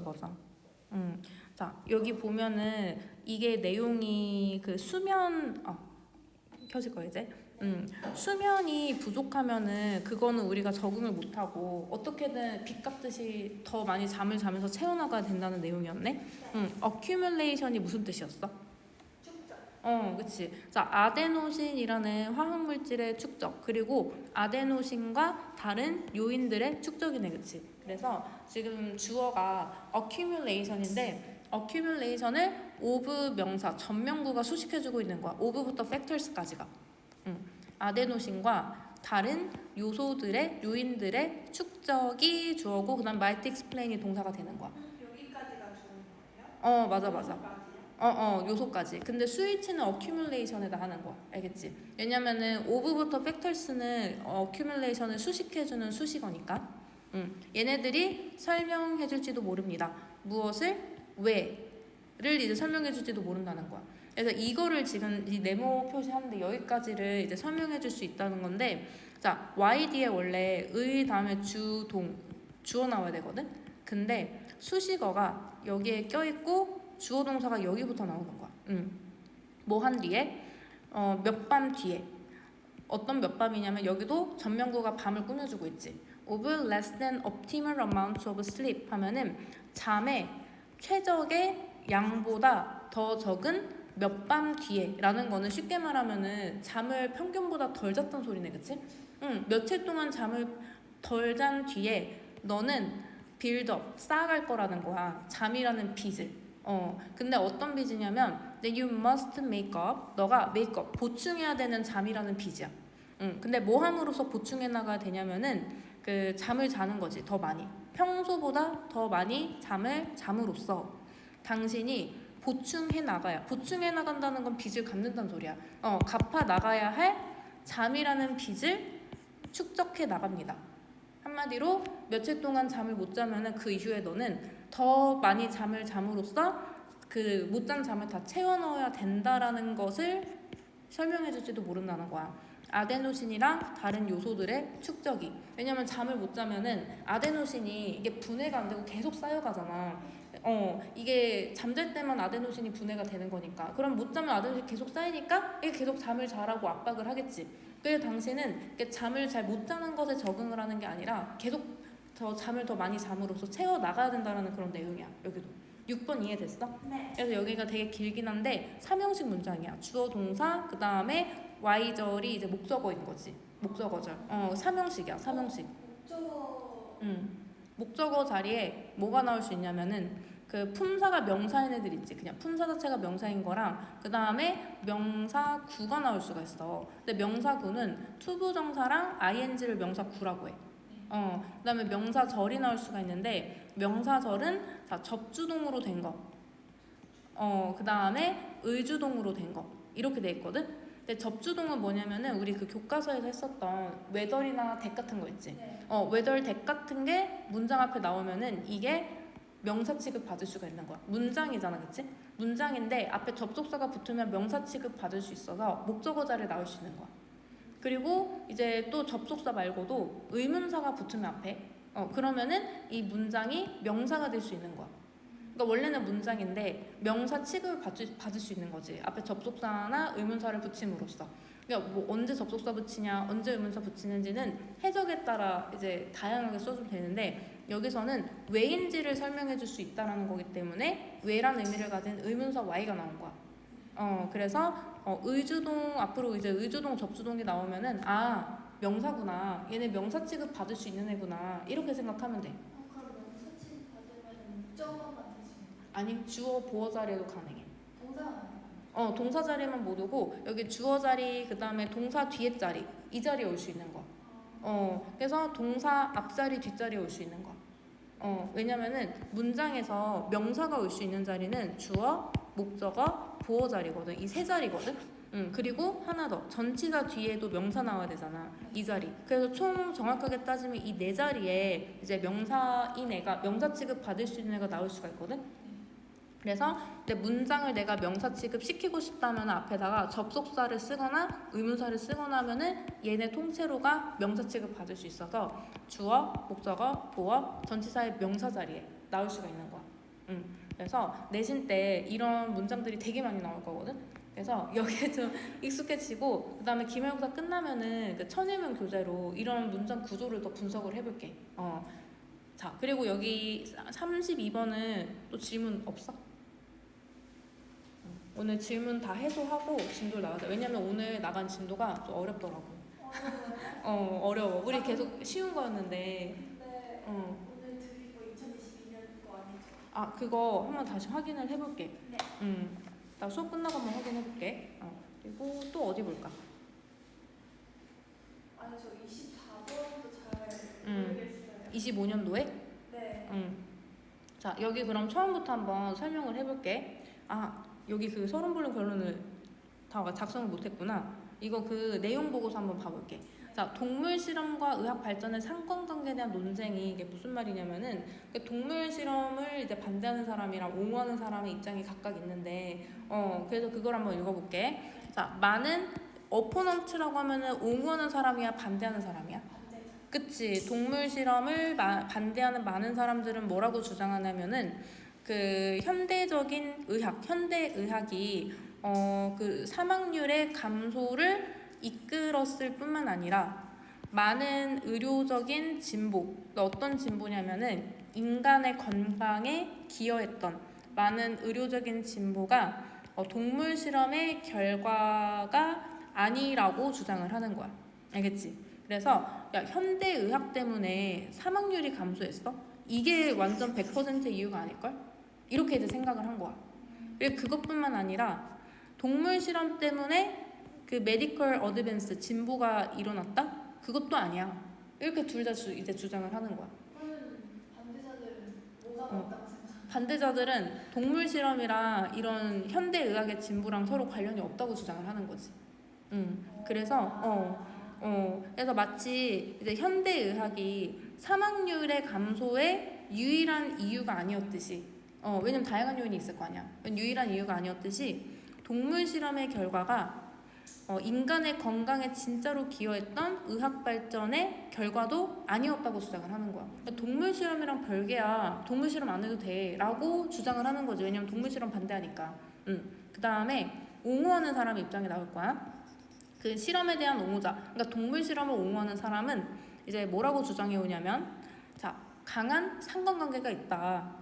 맞아. 자, 여기 보면은 이게 내용이 그 수면 켜질 거야 이제. 수면이 부족하면은 그거는 우리가 적응을 못하고 어떻게든 빚 갚듯이 더 많이 잠을 자면서 채워나가야 된다는 내용이었네. accumulation이 무슨 뜻이었어? 그치. 자, 아데노신이라는 화학물질의 축적, 그리고 아데노신과 다른 요인들의 축적이네, 그치. 그래서 지금 주어가 accumulation인데, accumulation을 of 명사, 전명구가 수식해주고 있는 거야. of부터 factors까지가. 아데노신과 다른 요소들의, 요인들의 축적이 주어고, 그 다음 might explain이 동사가 되는 거야. 여기까지가 주는 거예요? 맞아. 요소까지. 근데 스위치는 accumulation에다 하는 거야. 알겠지? 왜냐면은 of부터 factors는 accumulation을 수식해주는 수식어니까. 얘네들이 설명해줄지도 모릅니다. 무엇을? 왜를 이제 설명해줄지도 모른다는 거야. 그래서 이거를 지금 이 네모 표시하는데 여기까지를 이제 설명해줄 수 있다는 건데, 자, y 뒤에 원래 의 다음에 주, 동, 주어 나와야 되거든? 근데 수식어가 여기에 껴있고 주어 동사가 여기부터 나오는 거야. 뭐 한 뒤에? 몇 밤 뒤에. 어떤 몇 밤이냐면 여기도 전명구가 밤을 꾸며주고 있지. of less than optimal amount of sleep 하면은 잠의 최적의 양보다 더 적은 몇 밤 뒤에 라는 거는 쉽게 말하면은 잠을 평균보다 덜 잤단 소리네, 그치? 며칠 동안 잠을 덜 잔 뒤에 너는 빌드업, 쌓아갈 거라는 거야. 잠이라는 빚을. 근데 어떤 빚이냐면 you must make up, 너가 make up, 보충해야 되는 잠이라는 빚이야. 근데 뭐 함으로써 보충해 나가야 되냐면은 그 잠을 자는 거지, 더 많이. 평소보다 더 많이 잠을 잠으로써 당신이 보충해 나간다는 건 빚을 갚는다는 소리야. 갚아 나가야 할 잠이라는 빚을 축적해 나갑니다. 한마디로 며칠 동안 잠을 못 자면은 그 이후에 너는 더 많이 잠을 잠으로써 그 못 잔 잠을 다 채워 넣어야 된다라는 것을 설명해 줄지도 모른다는 거야. 아데노신이랑 다른 요소들의 축적이. 왜냐면 잠을 못 자면은 아데노신이 이게 분해가 안 되고 계속 쌓여가잖아. 이게 잠잘 때만 아데노신이 분해가 되는 거니까. 그럼 못 자면 아데노신이 계속 쌓이니까 이게 계속 잠을 자라고 압박을 하겠지. 그래서 당신은 잠을 잘 못 자는 것에 적응을 하는 게 아니라 계속 더 잠을 더 많이 잠으로써 채워 나가야 된다는 그런 내용이야. 여기도 6번 이해됐어? 네. 그래서 여기가 되게 길긴 한데 3형식 문장이야. 주어 동사 그 다음에 y절이 이제 목적어인 거지. 목적어절. 3형식이야. 3형식. 목적어. 목적어 자리에 뭐가 나올 수 있냐면은 그 품사가 명사인 애들 있지. 그냥 품사 자체가 명사인 거랑 그 다음에 명사구가 나올 수가 있어. 근데 명사구는 투부정사랑 ing를 명사구라고 해. 그 다음에 명사절이 나올 수가 있는데 명사절은 자, 접주동으로 된 거. 그 다음에 의주동으로 된 거. 이렇게 돼 있거든. 근데 접주동은 뭐냐면은 우리 그 교과서에서 했었던 whether이나 that 같은 거 있지. 네. whether that 같은 게 문장 앞에 나오면은 이게 명사 취급 받을 수가 있는 거야. 문장이잖아, 그치? 문장인데 앞에 접속사가 붙으면 명사 취급 받을 수 있어서 목적어 자리에 나올 수 있는 거야. 그리고 이제 또 접속사 말고도 의문사가 붙으면 앞에 그러면은 이 문장이 명사가 될 수 있는 거야. 그러니까 원래는 문장인데 명사 취급을 받을 수 있는 거지. 앞에 접속사나 의문사를 붙임으로써. 그러니까 뭐 언제 접속사 붙이냐, 언제 의문사 붙이는지는 해석에 따라 이제 다양하게 써주면 되는데 여기서는 왜인지를 설명해 줄 수 있다라는 거기 때문에 왜란 의미를 가진 의문사 y가 나온 거야. 그래서 의주동 앞으로 이제 의주동 접주동이 나오면은 명사구나. 얘네 명사 취급 받을 수 있는 애구나. 이렇게 생각하면 돼. 그럼 명사 취급 받으면 목적어만 되시는 아니 주어 보어 자리에도 가능해. 동사만. 동사 자리만 못 오고 여기 주어 자리 그 다음에 동사 뒤에 자리 이 자리에 올 수 있는 거야. 그래서 동사 앞자리 뒷자리에 올 수 있는 거야. 왜냐면은 문장에서 명사가 올 수 있는 자리는 주어, 목적어, 보어 자리거든. 이 세 자리거든. 그리고 하나 더 전치사 뒤에도 명사 나와야 되잖아. 이 자리. 그래서 총 정확하게 따지면 이 네 자리에 이제 명사인 애가 명사 취급 받을 수 있는 애가 나올 수가 있거든. 그래서 내 문장을 내가 명사 취급시키고 싶다면 앞에다가 접속사를 쓰거나 의문사를 쓰거나 하면은 얘네 통째로가 명사 취급 받을 수 있어서 주어, 목적어, 보어, 전치사의 명사 자리에 나올 수가 있는 거야. 그래서 내신 때 이런 문장들이 되게 많이 나올 거거든. 그래서 여기에 좀 익숙해지고 그다음에 기말고사 끝나면은 그 천일문 교재로 이런 문장 구조를 더 분석을 해볼게. 자, 그리고 여기 32번은 또 질문 없어? 오늘 질문 다 해소하고 진도 나가자. 왜냐면 오늘 나간 진도가 좀 어렵더라고. 어려워. 우리 계속 쉬운 거였는데. 근데 오늘 드리고 2022년 거 아니죠? 아, 그거 한번 다시 확인을 해볼게. 네. 나 수업 끝나고 한번 확인해볼게. 그리고 또 어디 볼까? 아니 저 24번도 잘 모르겠어요. 25년도에? 네. 자, 여기 그럼 처음부터 한번 설명을 해볼게. 여기 그 서론본론 결론을 다 작성을 못했구나. 이거 그 내용 보고서 한번 봐볼게. 자, 동물 실험과 의학 발전의 상관관계에 대한 논쟁이 이게 무슨 말이냐면은 그 동물 실험을 이제 반대하는 사람이랑 옹호하는 사람의 입장이 각각 있는데 그래서 그걸 한번 읽어볼게. 자, 많은 어포넌트라고 하면은 옹호하는 사람이야 반대하는 사람이야? 반대. 그치. 동물 실험을 반대하는 많은 사람들은 뭐라고 주장하냐면은 그 현대적인 의학, 현대 의학이 그 사망률의 감소를 이끌었을 뿐만 아니라 많은 의료적인 진보, 그러니까 어떤 진보냐면은 인간의 건강에 기여했던 많은 의료적인 진보가 동물 실험의 결과가 아니라고 주장을 하는 거야. 알겠지? 그래서 야, 현대 의학 때문에 사망률이 감소했어? 이게 완전 100% 이유가 아닐걸? 이렇게 이제 생각을 한 거야. 그리고 그것뿐만 아니라 동물 실험 때문에 그 메디컬 어드밴스 진보가 일어났다? 그것도 아니야. 이렇게 둘 다 이제 주장을 하는 거야. 그러면 반대자들은 뭐가 맞다고 생각하세요? 반대자들은 동물 실험이랑 이런 현대 의학의 진보랑 서로 관련이 없다고 주장을 하는 거지. 그래서 그래서 마치 이제 현대 의학이 사망률의 감소의 유일한 이유가 아니었듯이, 왜냐면 다양한 요인이 있을 거 아니야. 유일한 이유가 아니었듯이 동물 실험의 결과가 인간의 건강에 진짜로 기여했던 의학 발전의 결과도 아니었다고 주장을 하는 거야. 그러니까 동물 실험이랑 별개야. 동물 실험 안 해도 돼라고 주장을 하는 거지. 왜냐면 동물 실험 반대하니까. 그 다음에 옹호하는 사람 입장에 나올 거야. 그 실험에 대한 옹호자. 그러니까 동물 실험을 옹호하는 사람은 이제 뭐라고 주장해 오냐면, 자, 강한 상관관계가 있다.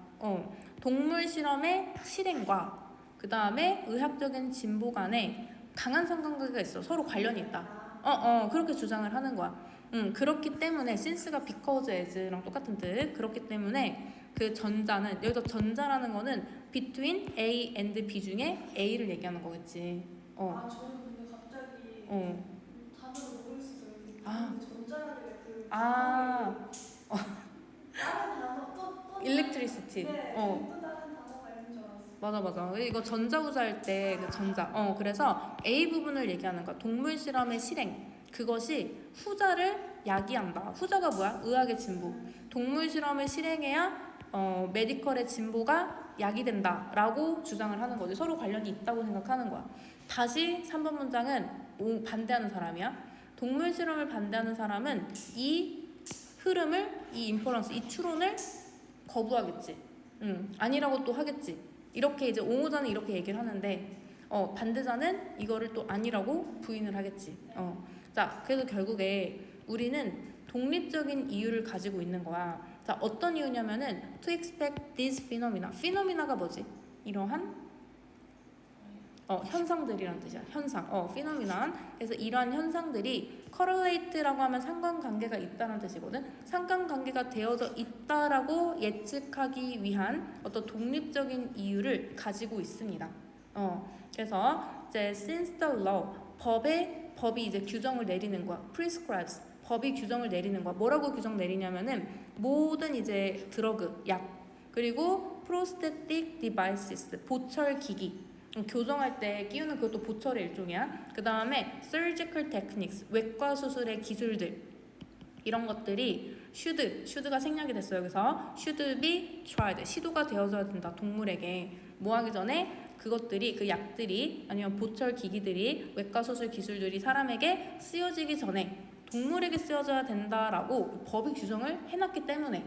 동물 실험의 실행과 그 다음에 의학적인 진보 간에 강한 상관관계가 있어. 서로 관련이 있다. 그렇게 주장을 하는 거야. 그렇기 때문에 since가 because as랑 똑같은 뜻. 그렇기 때문에 그 전자는, 여기서 전자라는 거는 between A and B 중에 A를 얘기하는 거겠지. 저는 근데 갑자기 단어를 모르겠어요. 근데 전자라는 게 다른 단어 또 electricity. 네. 또 다른 단어가 있는 줄 알았어요. 맞아. 이거 전자후자 할 때 그 전자. 그래서 A 부분을 얘기하는 거야. 동물 실험의 실행. 그것이 후자를 야기한다. 후자가 뭐야? 의학의 진보. 동물 실험을 실행해야 메디컬의 진보가 야기된다라고 주장을 하는 거지. 서로 관련이 있다고 생각하는 거야. 다시 3번 문장은 반대하는 사람이야. 동물 실험을 반대하는 사람은 이 흐름을, 이 인퍼런스, 이 추론을 거부하겠지. 아니라고 또 하겠지. 이렇게 이제 옹호자는 이렇게 얘기를 하는데 반대자는 이거를 또 아니라고 부인을 하겠지. 자, 그래서 결국에 우리는 독립적인 이유를 가지고 있는 거야. 자, 어떤 이유냐면은 to expect this phenomena. phenomena가 뭐지? 이러한 현상들이란 뜻이야. 현상. phenomenon. 그래서 이러한 현상들이 correlate라고 하면 상관관계가 있다는 뜻이거든. 상관관계가 되어져 있다라고 예측하기 위한 어떤 독립적인 이유를 가지고 있습니다. 그래서 이제 since the law, 법이 이제 규정을 내리는 거야. prescribes. 법이 규정을 내리는 거야. 뭐라고 규정 내리냐면은 모든 이제 드러그, 약, 그리고 prosthetic devices, 보철 기기. 교정할 때 끼우는 그것도 보철의 일종이야. 그 다음에 surgical techniques, 외과 수술의 기술들, 이런 것들이 should가 생략이 됐어요. 여기서 should be tried. 시도가 되어져야 된다. 동물에게 뭐 하기 전에 그것들이 그 약들이 아니면 보철 기기들이 외과 수술 기술들이 사람에게 쓰여지기 전에 동물에게 쓰여져야 된다라고 법이 규정을 해놨기 때문에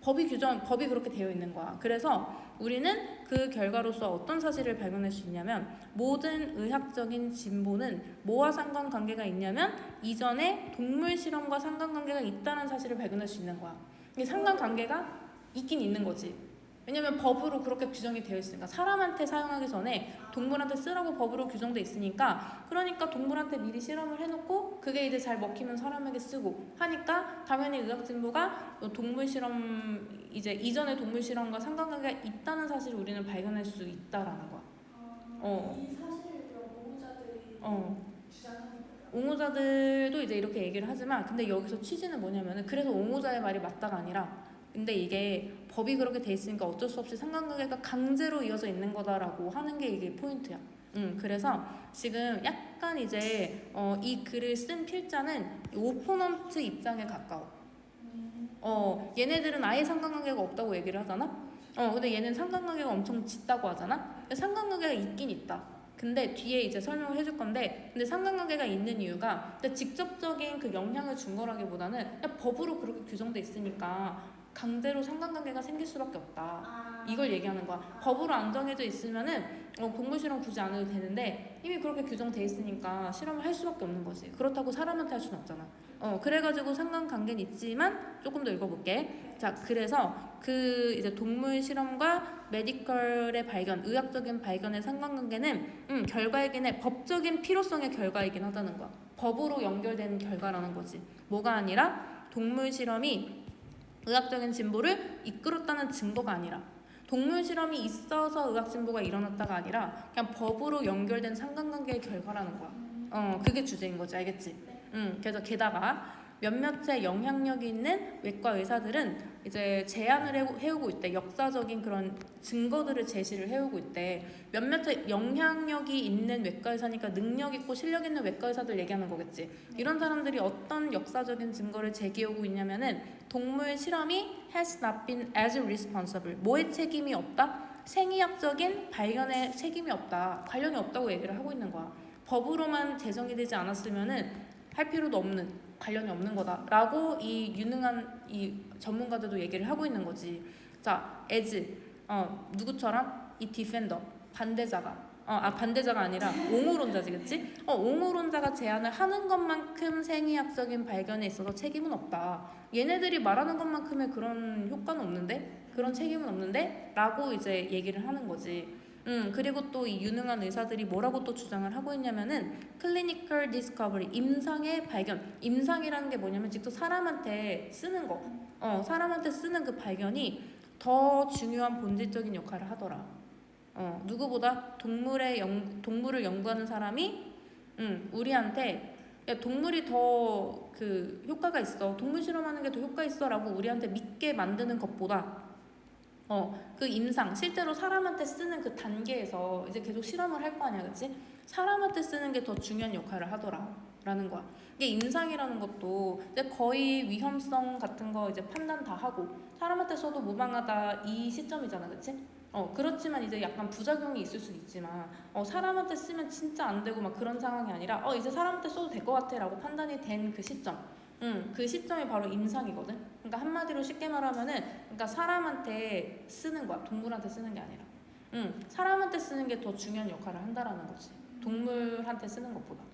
법이 그렇게 되어 있는 거야. 그래서 우리는 그 결과로서 어떤 사실을 발견할 수 있냐면 모든 의학적인 진보는 뭐와 상관관계가 있냐면 이전에 동물 실험과 상관관계가 있다는 사실을 발견할 수 있는 거야. 이게 상관관계가 있긴 있는 거지. 왜냐면 법으로 그렇게 규정이 되어 있으니까 사람한테 사용하기 전에 동물한테 쓰라고 법으로 규정돼 있으니까 그러니까 동물한테 미리 실험을 해놓고 그게 이제 잘 먹히면 사람에게 쓰고 하니까 당연히 의학 진보가 동물 실험 이제 이전의 동물 실험과 상관관계가 있다는 사실을 우리는 발견할 수 있다라는 거야. 이 사실을 그럼 보호자들이 주장하는 거예요? 옹호자들도 이제 이렇게 얘기를 하지만 근데 여기서 취지는 뭐냐면은 그래서 옹호자의 말이 맞다가 아니라 근데 이게 법이 그렇게 돼 있으니까 어쩔 수 없이 상관관계가 강제로 이어져 있는 거다라고 하는 게 이게 포인트야. 그래서 지금 약간 이제 이 글을 쓴 필자는 오포넌트 입장에 가까워. 얘네들은 아예 상관관계가 없다고 얘기를 하잖아. 근데 얘는 상관관계가 엄청 짙다고 하잖아. 근데 상관관계가 있긴 있다. 근데 뒤에 이제 설명을 해줄 건데 근데 상관관계가 있는 이유가 직접적인 그 영향을 준 거라기보다는 그냥 법으로 그렇게 규정돼 있으니까 강제로 상관관계가 생길 수밖에 없다. 이걸 얘기하는 거야. 법으로 안 정해져 있으면은 동물 실험 굳이 안 해도 되는데 이미 그렇게 규정돼 있으니까 실험을 할 수밖에 없는 거지. 그렇다고 사람한테 할 수는 없잖아. 그래가지고 상관관계는 있지만 조금 더 읽어볼게. 자, 그래서 그 이제 동물 실험과 메디컬의 발견, 의학적인 발견의 상관관계는 결과이긴 해. 법적인 필요성의 결과이긴 하다는 거야. 법으로 연결되는 결과라는 거지. 뭐가 아니라 동물 실험이 의학적인 진보를 이끌었다는 증거가 아니라 동물 실험이 있어서 의학 진보가 일어났다가 아니라 그냥 법으로 연결된 상관관계의 결과라는 거야. 그게 주제인 거지, 알겠지? 그래서 게다가 몇몇의 영향력이 있는 외과 의사들은 이제 제안을 해오고 있대. 역사적인 그런 증거들을 제시를 해오고 있대. 몇몇의 영향력이 있는 외과 의사니까 능력 있고 실력 있는 외과 의사들 얘기하는 거겠지. 이런 사람들이 어떤 역사적인 증거를 제기하고 있냐면은 동물 실험이 has not been as responsible. 뭐에 책임이 없다? 생의학적인 발견에 책임이 없다. 관련이 없다고 얘기를 하고 있는 거야. 법으로만 제정이 되지 않았으면은 할 필요도 없는 관련이 없는 거다라고 이 유능한 이 전문가들도 얘기를 하고 있는 거지. 자, as 누구처럼 이 디펜더 반대자가 반대자가 아니라 옹호론자지, 그치? 옹호론자가 제안을 하는 것만큼 생의학적인 발견에 있어서 책임은 없다. 얘네들이 말하는 것만큼의 그런 효과는 없는데, 그런 책임은 없는데, 라고 이제 얘기를 하는 거지. 그리고 또 이 유능한 의사들이 뭐라고 또 주장을 하고 있냐면은 클리니컬 디스커버리, 임상의 발견. 임상이라는 게 뭐냐면 직접 사람한테 쓰는 거. 사람한테 쓰는 그 발견이 더 중요한 본질적인 역할을 하더라. 누구보다 동물을 연구하는 사람이 우리한테 야, 동물이 더 그 효과가 있어. 동물 실험하는 게 더 효과 있어라고 우리한테 믿게 만드는 것보다 그 임상, 실제로 사람한테 쓰는 그 단계에서 이제 계속 실험을 할 거 아니야, 그치? 사람한테 쓰는 게 더 중요한 역할을 하더라. 라는 거야. 이게 임상이라는 것도 이제 거의 위험성 같은 거 이제 판단 다 하고 사람한테 써도 무방하다 이 시점이잖아, 그치? 그렇지만 이제 약간 부작용이 있을 수 있지만 사람한테 쓰면 진짜 안 되고 막 그런 상황이 아니라 이제 사람한테 써도 될 것 같아 라고 판단이 된 그 시점. 그 시점이 바로 임상이거든. 그러니까 한마디로 쉽게 말하면은, 그러니까 사람한테 쓰는 거야. 동물한테 쓰는 게 아니라. 사람한테 쓰는 게 더 중요한 역할을 한다라는 거지. 동물한테 쓰는 것보다.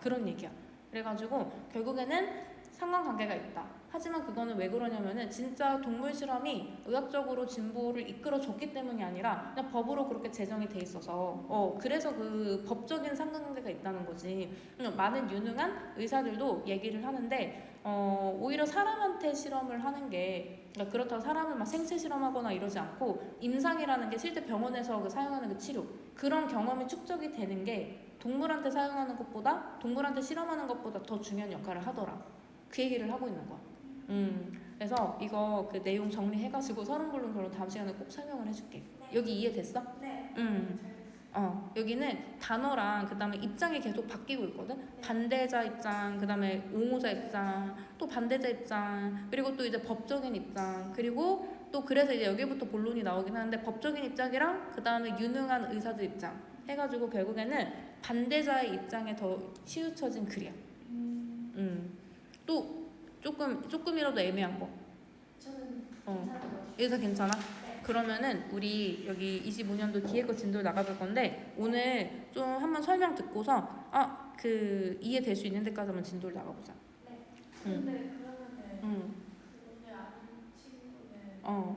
그런 얘기야. 그래가지고 결국에는 상관관계가 있다. 하지만 그거는 왜 그러냐면은 진짜 동물 실험이 의학적으로 진보를 이끌어줬기 때문이 아니라 그냥 법으로 그렇게 제정이 돼 있어서 그래서 그 법적인 상관관계가 있다는 거지. 많은 유능한 의사들도 얘기를 하는데 오히려 사람한테 실험을 하는 게 그러니까 그렇다고 사람을 막 생체 실험하거나 이러지 않고 임상이라는 게 실제 병원에서 그 사용하는 그 치료 그런 경험이 축적이 되는 게 동물한테 사용하는 것보다 동물한테 실험하는 것보다 더 중요한 역할을 하더라. 그 얘기를 하고 있는 거야. 그래서 이거 그 내용 정리해가지고 서른글룸 그럼 다음 시간에 꼭 설명을 해줄게. 네. 여기 이해됐어? 네. 여기는 단어랑 그 다음에 입장이 계속 바뀌고 있거든. 반대자 입장, 그 다음에 옹호자 입장, 또 반대자 입장, 그리고 또 이제 법적인 입장, 그리고 또 그래서 이제 여기부터 본론이 나오긴 하는데 법적인 입장이랑 그 다음에 유능한 의사들 입장 해가지고 결국에는 반대자의 입장에 더 치우쳐진 글이야. 또 조금이라도 애매한 거. 저는 어. 괜찮은 것 같아요. 여기서 괜찮아? 네. 그러면은 우리 여기 25년도 뒤에 거 진도를 나가볼 건데 오늘 좀 한번 설명 듣고서 그 이해될 수 있는 데까지만 진도를 나가보자. 근데 그러면은 응. 그 오늘 아는 친구는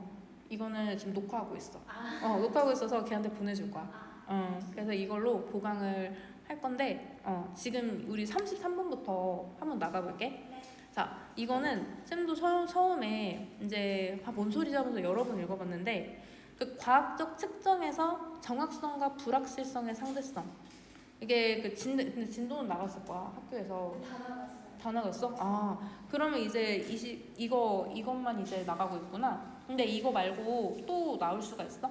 이거는 지금 녹화하고 있어. 아. 녹화하고 있어서 걔한테 보내줄 거야. 아. 그래서 이걸로 보강을 할 건데 지금 우리 33분부터 한번 나가볼게. 네. 자, 이거는 쌤도 처음에 이제 뭔 소리지 하면서 여러 번 읽어봤는데 그 과학적 측정에서 정확성과 불확실성의 상대성 이게 근데 진도는 나갔을 거야 학교에서. 다 나갔어요. 다 나갔어? 그러면 이제 이것만 이제 나가고 있구나. 근데 이거 말고 또 나올 수가 있어?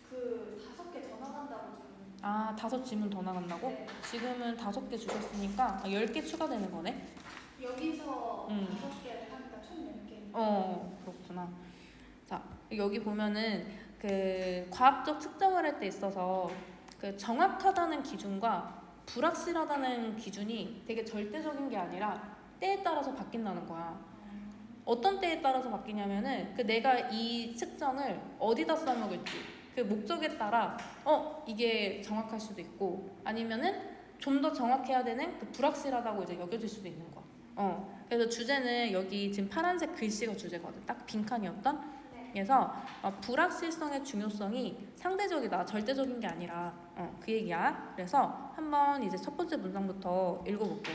그 5개 더 나간다고 지금. 5질문 더 나간다고? 네. 지금은 5개 주셨으니까 10개 추가되는 거네? 여기서 5개 하니까 총 4개. 그렇구나. 자, 여기 보면은 그 과학적 측정을 할 때 있어서 그 정확하다는 기준과 불확실하다는 기준이 되게 절대적인 게 아니라 때에 따라서 바뀐다는 거야. 어떤 때에 따라서 바뀌냐면은 그 내가 이 측정을 어디다 써먹을지 그 목적에 따라 이게 정확할 수도 있고 아니면은 좀 더 정확해야 되는 그 불확실하다고 이제 여겨질 수도 있는 거야. 그래서 주제는 여기 지금 파란색 글씨가 주제거든. 딱 빈칸이었던. 그래서 불확실성의 중요성이 상대적이다, 절대적인 게 아니라 그 얘기야. 그래서 한번 이제 첫 번째 문장부터 읽어볼게.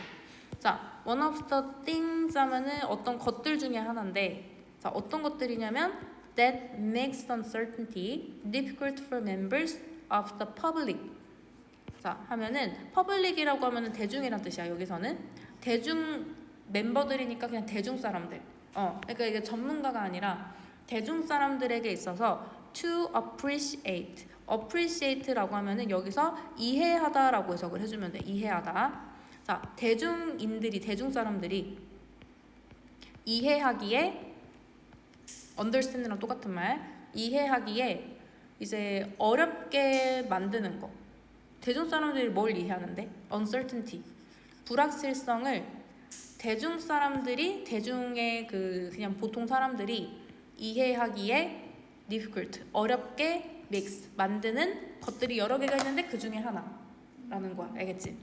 자, one of the things 하면은 어떤 것들 중에 하나인데, 자, 어떤 것들이냐면 that makes uncertainty difficult for members of the public. 자, 하면은 public이라고 하면은 대중이란 뜻이야. 여기서는 대중 멤버들이니까 그냥 대중 사람들. 그러니까 이게 전문가가 아니라 대중 사람들에게 있어서 to appreciate라고 하면은 여기서 이해하다라고 해석을 해주면 돼. 이해하다. 자, 대중 사람들이 이해하기에 understand랑 똑같은 말. 이해하기에 이제 어렵게 만드는 거. 대중 사람들이 뭘 이해하는데? uncertainty. 불확실성을 대중 사람들이 대중의 그냥 보통 사람들이 이해하기에 difficult 어렵게 makes 만드는 것들이 여러 개가 있는데 그 중에 하나라는 거야. 알겠지?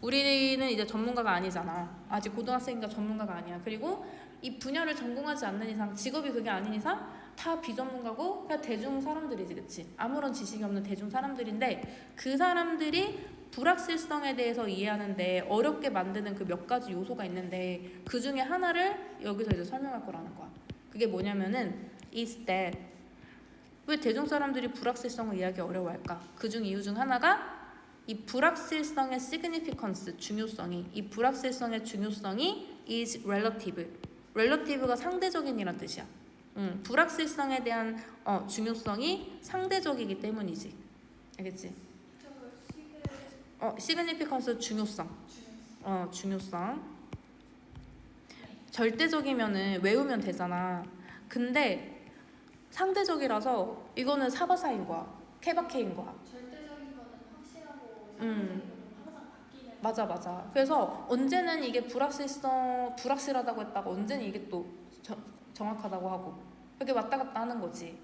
우리는 이제 전문가가 아니잖아. 아직 고등학생이니까 전문가가 아니야. 그리고 이 분야를 전공하지 않는 이상 직업이 그게 아닌 이상 다 비전문가고 그냥 대중 사람들이지, 그치? 아무런 지식이 없는 대중 사람들인데 그 사람들이 불확실성에 대해서 이해하는데 어렵게 만드는 그 몇 가지 요소가 있는데 그 중에 하나를 여기서 이제 설명할 거라는 거야. 그게 뭐냐면은 is that 왜 대중 사람들이 불확실성을 이해하기 어려워할까? 그중 이유 중 하나가 이 불확실성의 significance 중요성이 이 불확실성의 중요성이 is relative. relative가 상대적인이란 뜻이야. 불확실성에 대한 중요성이 상대적이기 때문이지. 알겠지? 저거 significance 중요성. 중요성. 절대적이면은 외우면 되잖아. 근데 상대적이라서 이거는 사바사인 거야. 케바케인 거야. 절대적인 거는 확실하고 상대적인 거는 항상 바뀌는. 맞아. 그래서 언제는 이게 불확실하다고 했다가 언제는 이게 또 정확하다고 하고 그게 왔다 갔다 하는 거지.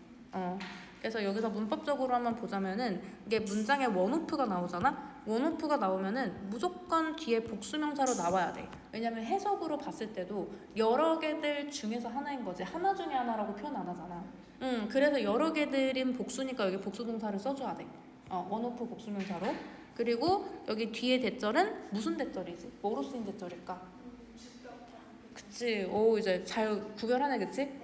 그래서 여기서 문법적으로 한번 보자면은 이게 문장에 원오프가 나오잖아. 원오프가 나오면은 무조건 뒤에 복수명사로 나와야 돼. 왜냐면 해석으로 봤을 때도 여러 개들 중에서 하나인 거지. 하나 중에 하나라고 표현 안 하잖아. 그래서 여러 개들인 복수니까 여기 복수동사를 써줘야 돼. 원오프 복수명사로. 그리고 여기 뒤에 대절은 무슨 대절이지? 뭐로 쓰인 대절일까? 그치. 이제 잘 구별하네, 그치?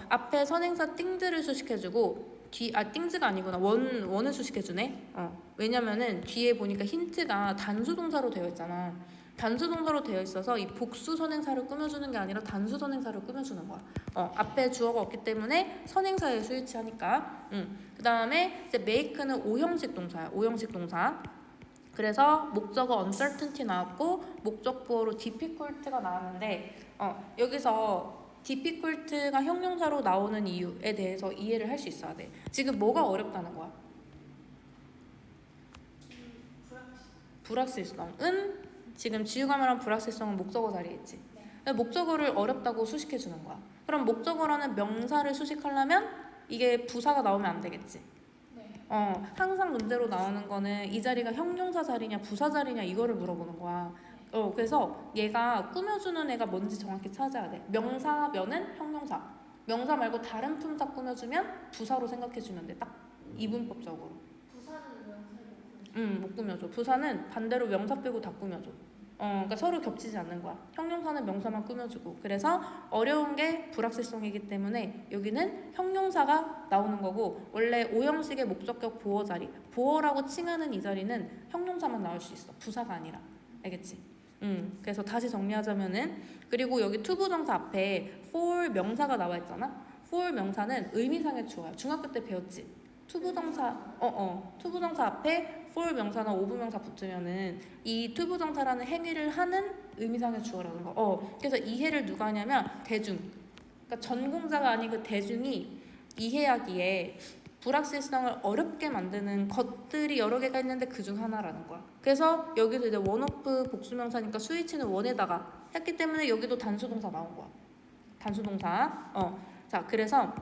앞에 선행사 띵들을 수식해주고 띵즈가 아니구나. 원을 수식해주네. 왜냐면은 뒤에 보니까 힌트가 단수 동사로 되어 있잖아. 단수 동사로 되어 있어서 이 복수 선행사를 꾸며주는 게 아니라 단수 선행사를 꾸며주는 거야. 앞에 주어가 없기 때문에 선행사에 수위치하니까. 그 다음에 이제 make는 오형식 동사야. 오형식 동사. 그래서 목적어 uncertainty 나왔고 목적보어로 difficult가 나왔는데 여기서 difficult가 형용사로 나오는 이유에 대해서 이해를 할 수 있어야 돼. 지금 뭐가 어렵다는 거야? 불확실성은 지금 지우가 말한 불확실성은 목적어 자리에 있지. 목적어를 어렵다고 수식해 주는 거야. 그럼 목적어라는 명사를 수식하려면 이게 부사가 나오면 안 되겠지. 항상 문제로 나오는 거는 이 자리가 형용사 자리냐 부사 자리냐 이거를 물어보는 거야. 그래서 얘가 꾸며주는 애가 뭔지 정확히 찾아야 돼. 명사면은 형용사, 명사 말고 다른 품사 꾸며주면 부사로 생각해주면 돼. 딱 이분법적으로. 부사는 명사를 못 꾸며줘. 부사는 반대로 명사 빼고 다 꾸며줘. 그러니까 서로 겹치지 않는 거야. 형용사는 명사만 꾸며주고. 그래서 어려운 게 불확실성이기 때문에 여기는 형용사가 나오는 거고 원래 오형식의 목적격 보어 자리, 보어라고 칭하는 이 자리는 형용사만 나올 수 있어. 부사가 아니라. 알겠지? 그래서 다시 정리하자면은 그리고 여기 투부정사 앞에 for 명사가 나와 있잖아. for 명사는 의미상의 주어야. 중학교 때 배웠지? 투부정사 투부정사 앞에 for 명사나 오부명사 붙으면은 이 투부정사라는 행위를 하는 의미상의 주어라는 거. 그래서 이해를 누가 하냐면 대중. 그러니까 전공자가 아닌 그 대중이 이해하기에 불확실성을 어렵게 만드는 것들이 여러 개가 있는데 그중 하나라는 거야. 그래서 여기도 이제 원오프 복수명사니까 스위치는 원에다가 했기 때문에 여기도 단수동사 나온 거야. 단수동사. 자, 그래서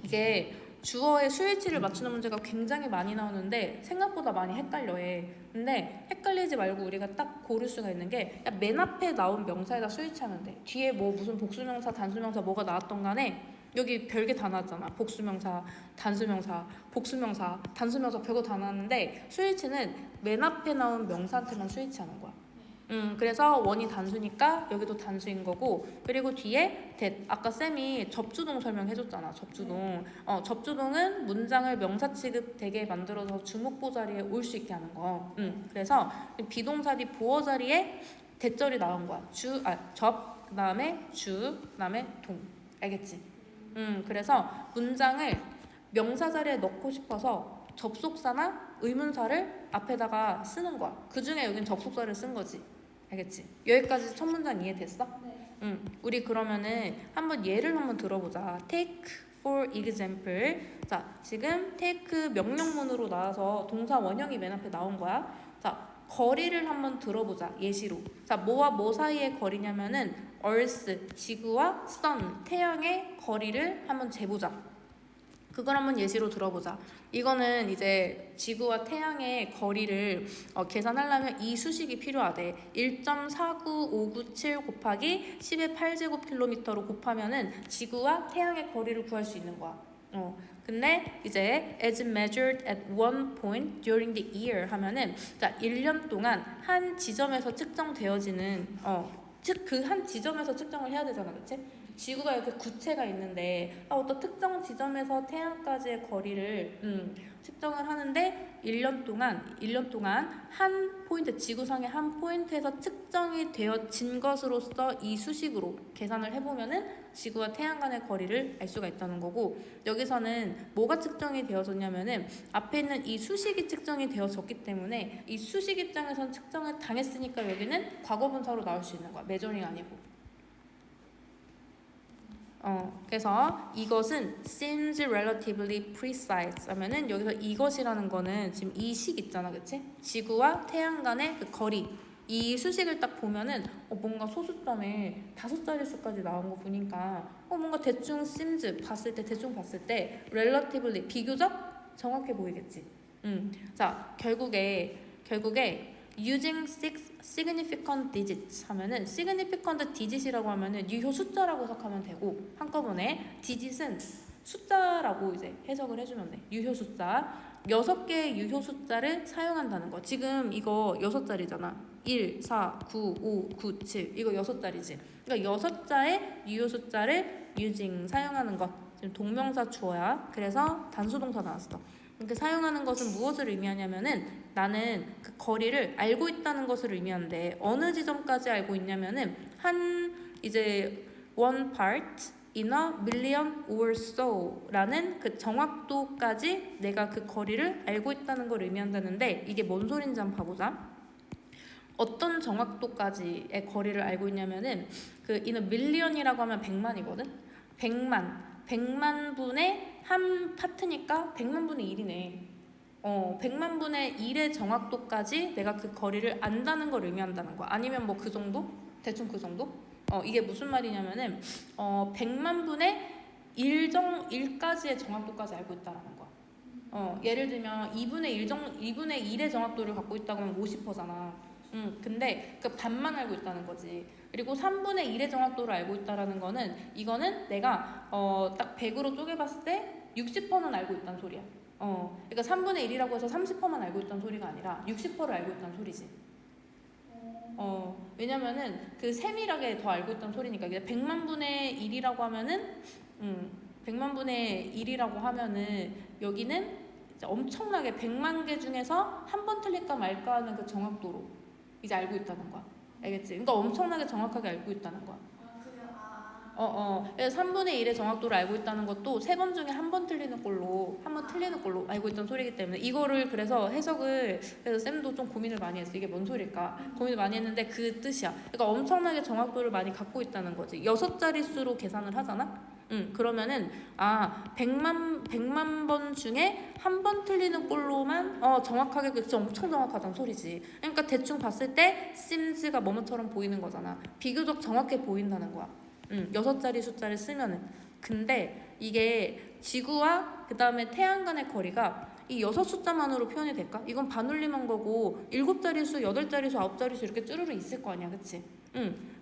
이게 주어의 스위치를 맞추는 문제가 굉장히 많이 나오는데 생각보다 많이 헷갈려 해. 근데 헷갈리지 말고 우리가 딱 고를 수가 있는 게 맨 앞에 나온 명사에다 스위치하면 돼. 뒤에 뭐 무슨 복수명사, 단수명사 뭐가 나왔던 간에 여기 별게 다 나왔잖아. 복수명사, 단수명사, 복수명사, 단수명사 별거 다 나왔는데 스위치는 맨 앞에 나온 명사한테만 스위치하는 거야. 그래서 원이 단수니까 여기도 단수인 거고 그리고 뒤에 that 아까 쌤이 접주동 설명해줬잖아. 접주동. 접주동은 문장을 명사 취급되게 만들어서 주목보 자리에 올 수 있게 하는 거. 그래서 비동사 뒤 보어 자리에 대절이 나온 거야. 접 그다음에 주 그다음에 동. 알겠지? 그래서 문장을 명사 자리에 넣고 싶어서 접속사나 의문사를 앞에다가 쓰는 거야. 그 중에 여긴 접속사를 쓴 거지. 알겠지? 여기까지 첫 문장 이해됐어? 네. 우리 그러면은 한번 예를 한번 들어보자. Take for example. 자, 지금 take 명령문으로 나와서 동사 원형이 맨 앞에 나온 거야. 자, 거리를 한번 들어보자. 예시로. 자, 뭐와 뭐 사이의 거리냐면은 Earth, 지구와 Sun, 태양의 거리를 한번 재보자. 그걸 한번 예시로 들어보자. 이거는 이제 지구와 태양의 거리를 계산하려면 이 수식이 필요하대. 1.49597 곱하기 10의 8제곱킬로미터로 곱하면은 지구와 태양의 거리를 구할 수 있는 거야. 근데 이제 as measured at one point during the year 하면은 자 1년 동안 한 지점에서 측정되어지는 즉 그 한 지점에서 측정을 해야 되잖아, 그렇지? 지구가 이렇게 구체가 있는데 어떤 특정 지점에서 태양까지의 거리를 측정을 하는데 1년 동안 한 포인트, 지구상의 한 포인트에서 측정이 되어진 것으로서 이 수식으로 계산을 해보면은 지구와 태양 간의 거리를 알 수가 있다는 거고 여기서는 뭐가 측정이 되어졌냐면은 앞에 있는 이 수식이 측정이 되어졌기 때문에 이 수식 입장에선 측정을 당했으니까 여기는 과거분사로 나올 수 있는 거야. 메저링 아니고. 그래서 이것은 seems relatively precise 하면은 여기서 이것이라는 거는 지금 이 식 있잖아, 그치? 지구와 태양 간의 그 거리. 이 수식을 딱 보면은 뭔가 소수점에 5자리 수까지 나온 거 보니까 뭔가 대충 seems 대충 봤을 때 relatively 비교적 정확해 보이겠지. 자, 결국에 using significant digits 하면은 significant digit이라고 하면은 유효 숫자라고 해석하면 되고 한꺼번에 digit은 숫자라고 이제 해석을 해주면 돼. 유효 숫자 6개의 유효 숫자를 사용한다는 거. 지금 이거 6자리잖아. 1, 4, 9, 5, 9, 7 이거 6자리지. 그러니까 6자의 유효 숫자를 using 사용하는 것. 지금 동명사 주어야. 그래서 단수동사 나왔어. 이렇게 사용하는 것은 무엇을 의미하냐면은 나는 그 거리를 알고 있다는 것을 의미하는데 어느 지점까지 알고 있냐면은 한 이제 one part in a million or so라는 그 정확도까지 내가 그 거리를 알고 있다는 걸 의미한다는데 이게 뭔 소린지 한번 봐보자. 어떤 정확도까지의 거리를 알고 있냐면은 그 in a million이라고 하면 100만이거든. 100만 분의 한 파트니까 100만 분의 1이네. 100만 분의 1의 정확도까지 내가 그 거리를 안다는 걸 의미한다는 거야. 아니면 뭐 그 정도? 대충 그 정도? 이게 무슨 말이냐면은 100만 분의 1까지의 정확도까지 알고 있다라는 거야. 예를 들면 2분의 1의 정확도를 갖고 있다고 하면 50%잖아. 근데 그 반만 알고 있다는 거지. 그리고 3분의 1의 정확도를 알고 있다라는 거는 이거는 내가 딱 100으로 쪼개봤을 때 60%는 알고 있다는 소리야. 그러니까 3분의 1이라고 해서 30%만 알고 있다는 소리가 아니라 60%를 알고 있다는 소리지. 왜냐면은 그 세밀하게 더 알고 있다는 소리니까. 100만 분의 1이라고 하면은 100만 분의 1이라고 하면은 여기는 이제 엄청나게 100만 개 중에서 한 번 틀릴까 말까 하는 그 정확도로 이제 알고 있다는 거야. 알겠지? 그러니까 엄청나게 정확하게 알고 있다는 거야. 그래서 3분의 1의 정확도를 알고 있다는 것도 3번 중에 한 번 틀리는 걸로 알고 있다는 소리이기 때문에 이거를 그래서 해석을 그래서 쌤도 좀 고민을 많이 했어. 이게 뭔 소리일까? 고민을 많이 했는데 그 뜻이야. 그러니까 엄청나게 정확도를 많이 갖고 있다는 거지. 6자릿수로 계산을 하잖아? 그러면은 100만 번 중에 한 번 틀리는 꼴로만 정확하게 진짜 엄청 정확하다는 소리지. 그러니까 대충 봤을 때 sims가 뭐뭐처럼 보이는 거잖아. 비교적 정확해 보인다는 거야. 6자리 숫자를 쓰면은. 근데 이게 지구와 그 다음에 태양 간의 거리가 이 6숫자만으로 표현이 될까? 이건 반올림한 거고 7자리 수, 8자리 수, 9자리 수 이렇게 쭈루루 있을 거 아니야, 그치?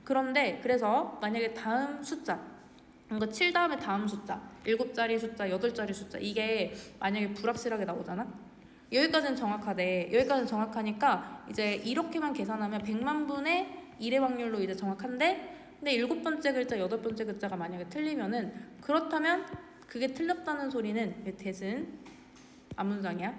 그런데 그래서 만약에 다음 숫자 그러니까 7 다음에 다음 숫자 7자리 숫자, 8자리 숫자 이게 만약에 불확실하게 나오잖아? 여기까지는 정확하대. 여기까지는 정확하니까 이제 이렇게만 계산하면 100만 분의 1의 확률로 이제 정확한데 근데 7번째 글자, 8번째 글자가 만약에 틀리면은 그렇다면 그게 틀렸다는 소리는 대신 앞문장이야.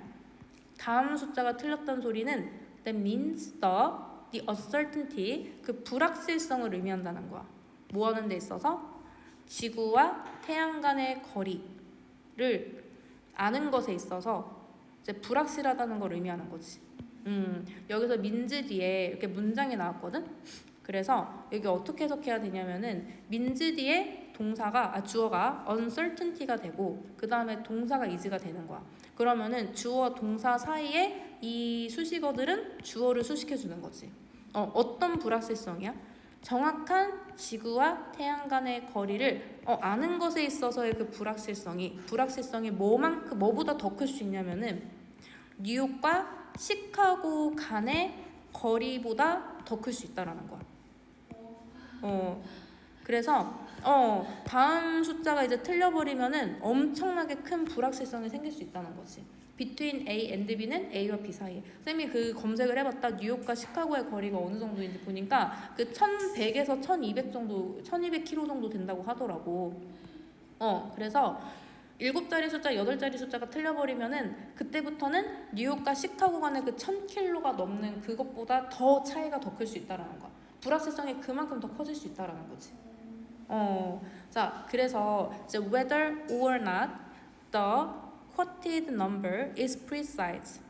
다음 숫자가 틀렸다는 소리는 that means the uncertainty 그 불확실성을 의미한다는 거야. 뭐 하는 데 있어서 지구와 태양 간의 거리를 아는 것에 있어서 이제 불확실하다는 걸 의미하는 거지. 여기서 민즈 뒤에 이렇게 문장이 나왔거든. 그래서 여기 어떻게 해석해야 되냐면은 민즈 뒤에 주어가 uncertainty가 되고 그 다음에 동사가 is가 되는 거야. 그러면은 주어와 동사 사이에 이 수식어들은 주어를 수식해 주는 거지. 어떤 불확실성이야? 정확한 지구와 태양 간의 거리를 아는 것에 있어서의 그 불확실성이 뭐보다 더 클 수 있냐면은 뉴욕과 시카고 간의 거리보다 더 클 수 있다라는 거야. 그래서 다음 숫자가 이제 틀려버리면은 엄청나게 큰 불확실성이 생길 수 있다는 거지. between A and B는 A와 B 사이에. 쌤이 그 검색을 해봤다. 뉴욕과 시카고의 거리가 어느 정도인지 보니까 그 1100에서 1200 정도, 1200km 정도 된다고 하더라고. 그래서 7자리 숫자, 8자리 숫자가 틀려버리면은 그때부터는 뉴욕과 시카고 간의 그 1000km가 넘는 그것보다 더 차이가 더 클 수 있다라는 거야. 불확실성이 그만큼 더 커질 수 있다라는 거지. 자, 그래서 이제 whether or not the quoted number is precise,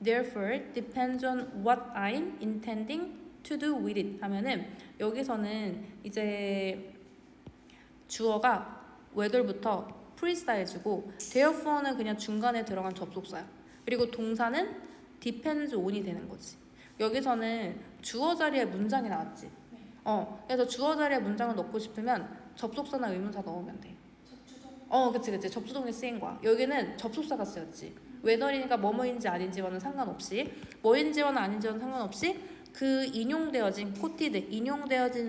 therefore depends on what I'm intending to do with it 하면은 여기서는 이제 주어가 whether부터 precise고 therefore는 그냥 중간에 들어간 접속사야. 그리고 동사는 depends on이 되는 거지. 여기서는 주어 자리에 문장이 나왔지. 그래서 주어 자리에 문장을 넣고 싶으면 접속사나 의문사 넣으면 돼. 그치. 접수동에 쓰인 거야. 여기는 접속사가 쓰였지. whether이니까 뭐뭐인지 아닌지와는 상관없이, 뭐인지와는 아닌지와는 상관없이 그 인용되어진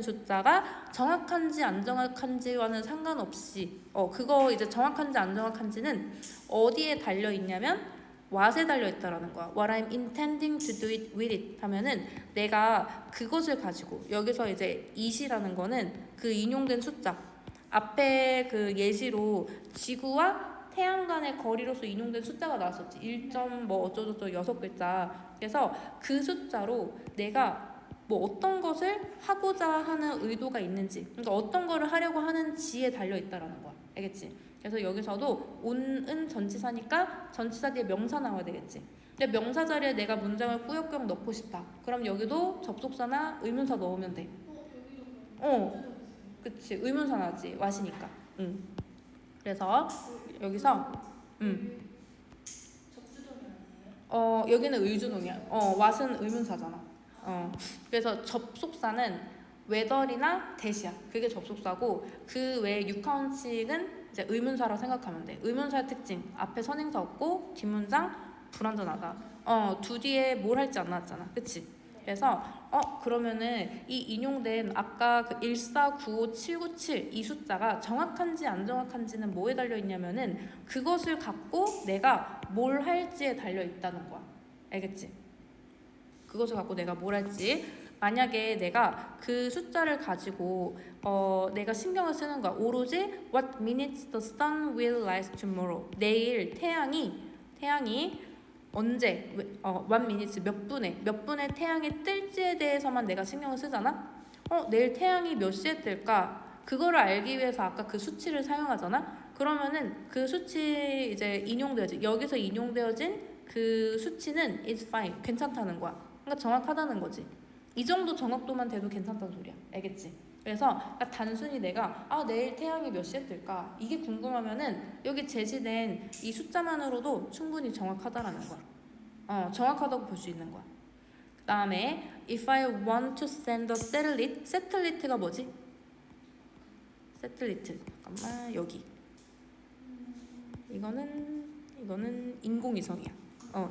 숫자가 정확한지 안 정확한지와는 상관없이 그거 이제 정확한지 안 정확한지는 어디에 달려 있냐면 what에 달려 있다라는 거야. What I'm intending to do it with it 하면은 내가 그것을 가지고 여기서 이제 it이라는 거는 그 인용된 숫자 앞에 그 예시로 지구와 태양 간의 거리로서 인용된 숫자가 나왔었지. 1점 뭐 어쩌고저쩌고 6글자. 그래서 그 숫자로 내가 뭐 어떤 것을 하고자 하는 의도가 있는지, 그러니까 어떤 거를 하려고 하는지에 달려 있다라는 거야. 알겠지? 그래서 여기서도 온은 전치사니까 전치사 뒤에 명사 나와야 되겠지. 근데 명사 자리에 내가 문장을 꾸역꾸역 넣고 싶다. 그럼 여기도 접속사나 의문사 넣으면 돼. 여기도 그치. 의문사 나지. 와시니까. 그래서 여기서 접수동이 아니에요? 여기는 의주동이야. 왓은 의문사잖아. 그래서 접속사는 whether이나 that이야. 그게 접속사고 그 외에 육하원칙은 이제 의문사라고 생각하면 돼. 의문사의 특징 앞에 선행사 없고 뒷문장 불완전하다. 두 뒤에 뭘 할지 안 나왔잖아. 그치? 그래서 그러면은 이 인용된 아까 그 1495797 이 숫자가 정확한지 안 정확한지는 뭐에 달려 있냐면은 그것을 갖고 내가 뭘 할지에 달려 있다는 거야. 알겠지? 그것을 갖고 내가 뭘 할지. 만약에 내가 그 숫자를 가지고 내가 신경을 쓰는 거야. 오로지 What minutes the sun will rise tomorrow. 내일 태양이 언제, one minutes 몇 분에 태양이 뜰지에 대해서만 내가 신경을 쓰잖아. 내일 태양이 몇 시에 뜰까? 그거를 알기 위해서 아까 그 수치를 사용하잖아. 그러면은 그 수치 이제 인용되어진 여기서 인용되어진 그 수치는 is fine, 괜찮다는 거야. 그러니까 정확하다는 거지. 이 정도 정확도만 돼도 괜찮다는 소리야. 알겠지? 그래서 단순히 내가 내일 태양이 몇 시에 뜰까? 이게 궁금하면은 여기 제시된 이 숫자만으로도 충분히 정확하다라는 거야. 정확하다고 볼 수 있는 거야. 그 다음에 if I want to send a satellite, satellite가 뭐지? satellite. 잠깐만 여기. 이거는 인공위성이야.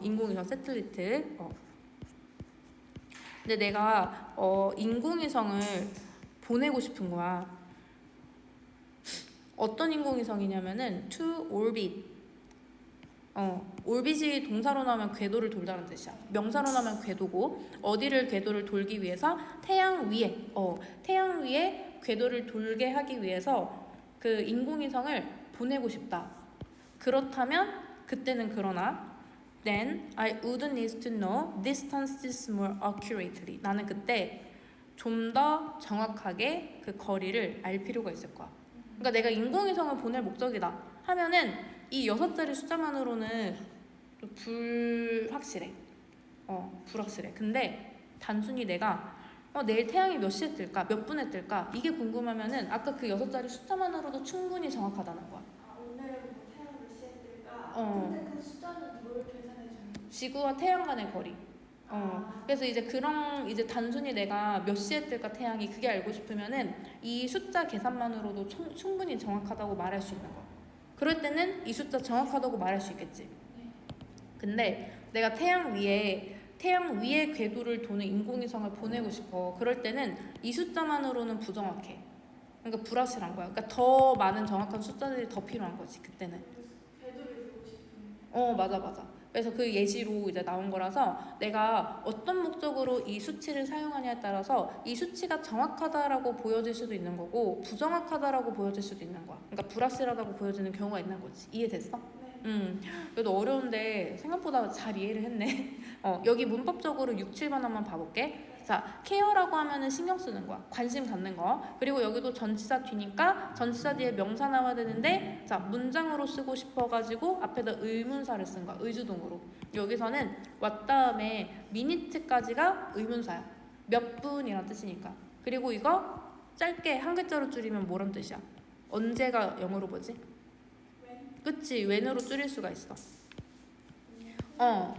인공위성 satellite. 근데 내가 인공위성을 보내고 싶은 거야. 어떤 인공위성이냐면은 to orbit. 오rbit이 동사로 나오면 궤도를 돌다는 뜻이야. 명사로 나오면 궤도고 어디를 궤도를 돌기 위해서 태양 위에 궤도를 돌게 하기 위해서 그 인공위성을 보내고 싶다. 그렇다면 그때는 그러나 Then I would need to know distances more accurately. 나는 그때 좀 더 정확하게 그 거리를 알 필요가 있을 거야. 그러니까 내가 인공위성을 보낼 목적이다 하면은 이 6자리 숫자만으로는 불확실해. 불확실해. 근데 단순히 내가 내일 태양이 몇 시에 뜰까? 몇 분에 뜰까? 이게 궁금하면은 아까 그 6자리 숫자만으로도 충분히 정확하다는 거야. 오늘은 뭐 태양 몇 시에 뜰까? 어. 근데 그 숫자는 뭘 계산해 주는 거야? 지구와 태양 간의 거리. 그래서 이제 이제 단순히 내가 몇 시에 뜰까 태양이 그게 알고 싶으면은 이 숫자 계산만으로도 충분히 정확하다고 말할 수 있는 거야. 그럴 때는 이 숫자 정확하다고 말할 수 있겠지. 근데 내가 태양 위에 궤도를 도는 인공위성을 보내고 싶어. 그럴 때는 이 숫자만으로는 부정확해. 그러니까 불확실한 거야. 그러니까 더 많은 정확한 숫자들이 더 필요한 거지. 그때는. 궤도를 보고 싶은. 맞아. 그래서 그 예시로 이제 나온 거라서 내가 어떤 목적으로 이 수치를 사용하냐에 따라서 이 수치가 정확하다라고 보여질 수도 있는 거고 부정확하다라고 보여질 수도 있는 거야. 그러니까 불확실하다고 보여지는 경우가 있는 거지. 이해됐어? 네. 그래도 어려운데 생각보다 잘 이해를 했네. 여기 문법적으로 6, 7번 한번 봐볼게. 자, 케어라고 하면은 신경 쓰는 거야. 관심 갖는 거. 그리고 여기도 전치사 뒤니까 전치사 뒤에 명사 나와야 되는데 자, 문장으로 쓰고 싶어가지고 앞에다 의문사를 쓴 거야. 의주동으로. 여기서는 왔 다음에 미니트까지가 의문사야. 몇 분이란 뜻이니까. 그리고 이거 짧게 한 글자로 줄이면 뭐란 뜻이야? 언제가 영어로 뭐지? 그치, when으로 줄일 수가 있어.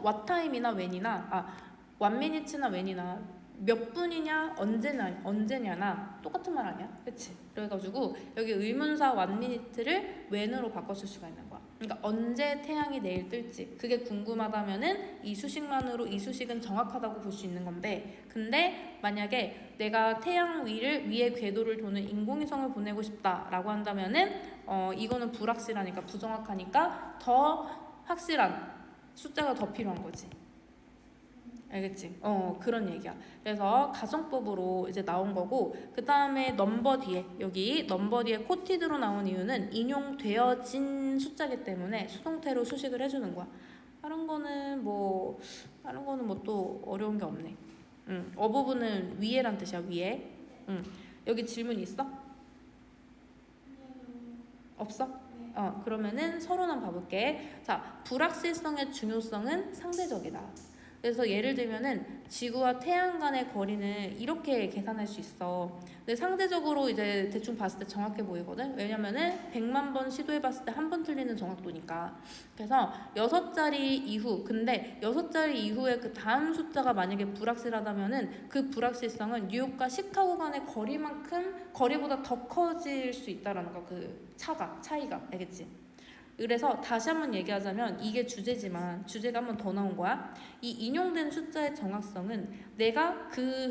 what time이나 when이나 one minute나 when이나 몇 분이냐 언제냐나 똑같은 말 아니야? 그치? 그래가지고 여기 의문사 one minute를 when으로 바꿨을 수가 있는 거야. 그러니까 언제 태양이 내일 뜰지 그게 궁금하다면은 이 수식만으로 이 수식은 정확하다고 볼 수 있는 건데 근데 만약에 내가 태양 위에 궤도를 도는 인공위성을 보내고 싶다라고 한다면은 이거는 불확실하니까 부정확하니까 더 확실한 숫자가 더 필요한 거지. 알겠지? 그런 얘기야. 그래서 가정법으로 이제 나온 거고, 그 다음에 넘버 뒤에, 여기 넘버 뒤에 코티드로 나온 이유는 인용되어진 숫자기 때문에 수동태로 수식을 해주는 거야. 다른 거는 뭐 또 어려운 게 없네. 부분은 위에란 뜻이야, 위에. 여기 질문 있어? 없어? 그러면은 서론한 봐볼게. 자, 불확실성의 중요성은 상대적이다. 그래서 예를 들면은 지구와 태양 간의 거리는 이렇게 계산할 수 있어. 근데 상대적으로 이제 대충 봤을 때 정확해 보이거든. 왜냐면은 100만 번 시도해봤을 때 한 번 틀리는 정확도니까. 그래서 6자리 이후, 근데 6자리 이후에 그 다음 숫자가 만약에 불확실하다면은 그 불확실성은 뉴욕과 시카고 간의 거리보다 더 커질 수 있다라는 거. 그 차이가, 알겠지? 그래서 다시 한번 얘기하자면 이게 주제지만 주제가 한 번 더 나온 거야. 이 인용된 숫자의 정확성은 내가 그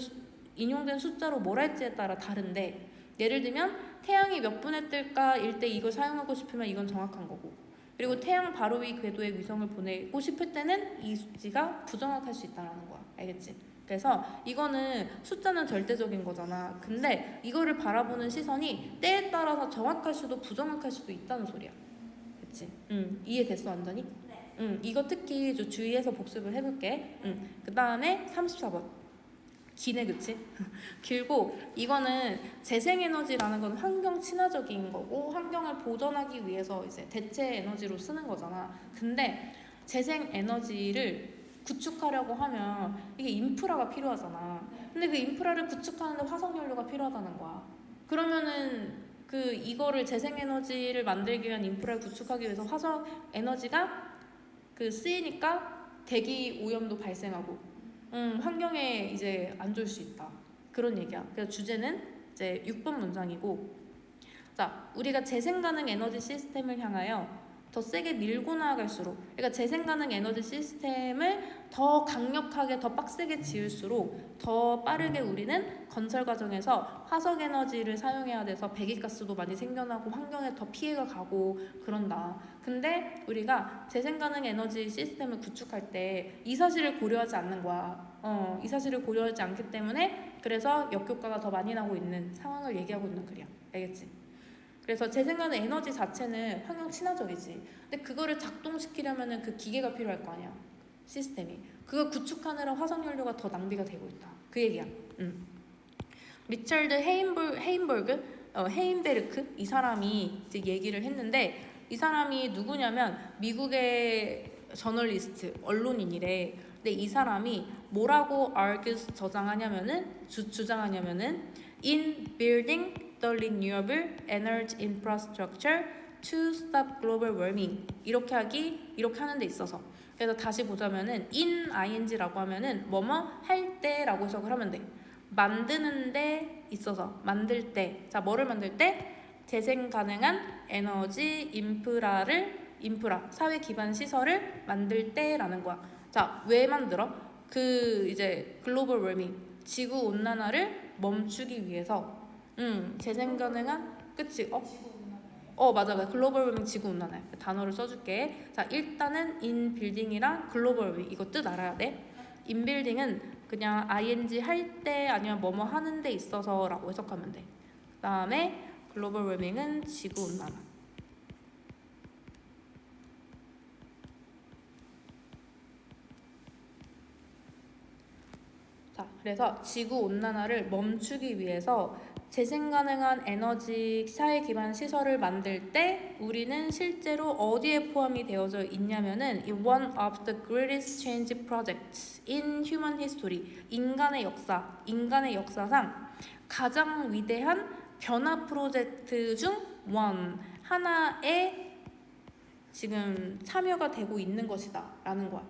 인용된 숫자로 뭘 할지에 따라 다른데, 예를 들면 태양이 몇 분에 뜰까일 때 이걸 사용하고 싶으면 이건 정확한 거고, 그리고 태양 바로 위 궤도에 위성을 보내고 싶을 때는 이 수치가 부정확할 수 있다는 거야. 알겠지? 그래서 이거는 숫자는 절대적인 거잖아. 근데 이거를 바라보는 시선이 때에 따라서 정확할 수도 부정확할 수도 있다는 소리야. 그치? 이해됐어 완전히? 네. 이거 특히 좀 주의해서 복습을 해볼게. 그 다음에 34번. 기네, 그치? 길고, 이거는 재생에너지라는 건 환경 친화적인 거고, 환경을 보존하기 위해서 이제 대체 에너지로 쓰는 거잖아. 근데 재생에너지를 구축하려고 하면 이게 인프라가 필요하잖아. 근데 그 인프라를 구축하는데 화석연료가 필요하다는 거야. 그러면은 이거를 재생에너지를 만들기 위한 인프라를 구축하기 위해서 화석 에너지가 쓰이니까 대기 오염도 발생하고, 환경에 이제 안 좋을 수 있다. 그런 얘기야. 그래서 주제는 이제 6번 문장이고, 자, 우리가 재생 가능 에너지 시스템을 향하여 더 세게 밀고 나아갈수록, 그러니까 재생 가능 에너지 시스템을 더 강력하게 더 빡세게 지을수록 더 빠르게 우리는 건설 과정에서 화석 에너지를 사용해야 돼서 배기가스도 많이 생겨나고 환경에 더 피해가 가고 그런다. 근데 우리가 재생 가능 에너지 시스템을 구축할 때 이 사실을 고려하지 않는 거야. 이 사실을 고려하지 않기 때문에 그래서 역효과가 더 많이 나고 있는 상황을 얘기하고 있는 글이야. 알겠지? 그래서 재생가능 에너지 자체는 환경 친화적이지. 근데 그거를 작동시키려면은 그 기계가 필요할 거 아니야. 시스템이. 그걸 구축하느라 화석연료가 더 낭비가 되고 있다. 그 얘기야. 리처드 헤인베르크 이 사람이 이제 얘기를 했는데, 이 사람이 누구냐면 미국의 저널리스트, 언론인이래. 근데 이 사람이 뭐라고 주장하냐면은 in building the renewable energy infrastructure to stop global warming 이렇게 하는 데 있어서, 그래서 다시 보자면은 in ing라고 하면은 뭐뭐 할 때라고 해석을 하면 돼. 만드는 데 있어서, 만들 때. 자, 뭐를 만들 때? 재생 가능한 에너지 인프라, 사회 기반 시설을 만들 때라는 거야. 자, 왜 만들어? 이제 글로벌 워밍, 지구 온난화를 멈추기 위해서 재생 가능한, 그치? 맞아. 글로벌 워밍 지구 온난화. 단어를 써줄게. 자, 일단은 in building이랑 글로벌 워밍 이거 뜻 알아야 돼. in building은 그냥 ing 할 때 아니면 뭐뭐 하는 데 있어서라고 해석하면 돼. 그 다음에 글로벌 워밍은 지구 온난화. 자, 그래서 지구 온난화를 멈추기 위해서 재생 가능한 에너지 사회 기반 시설을 만들 때 우리는 실제로 어디에 포함이 되어져 있냐면은 이 one of the greatest change projects in human history, 인간의 역사상 가장 위대한 변화 프로젝트 중 하나에 지금 참여가 되고 있는 것이다 라는 거야.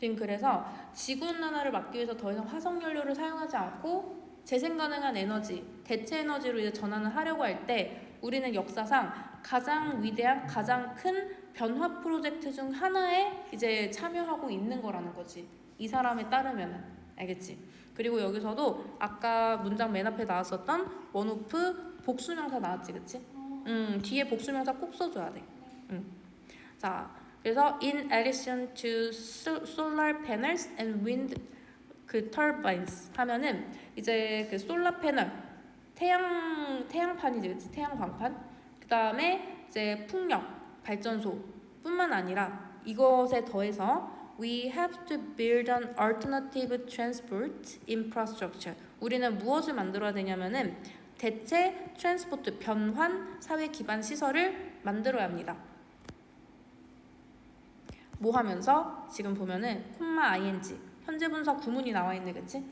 지금 그래서 지구온난화를 막기 위해서 더 이상 화석연료를 사용하지 않고 재생 가능한 에너지, 대체 에너지로 이제 전환을 하려고 할 때 우리는 역사상 가장 위대한, 가장 큰 변화 프로젝트 중 하나에 이제 참여하고 있는 거라는 거지. 이 사람에 따르면은. 알겠지? 그리고 여기서도 아까 문장 맨 앞에 나왔었던 원오프 복수명사 나왔지, 그치? 뒤에 복수명사 꼭 써줘야 돼. 자, 그래서 in addition to solar panels and wind 그 turbines 하면은 이제 그 솔라 패널 태양판이지, 그치? 태양 광판. 그 다음에 이제 풍력 발전소뿐만 아니라 이것에 더해서 we have to build an alternative transport infrastructure. 우리는 무엇을 만들어야 되냐면은 대체 트랜스포트 변환 사회 기반 시설을 만들어야 합니다. 뭐 하면서 지금 보면은 콤마 ing 현재 분사 구문이 나와 있네, 그치?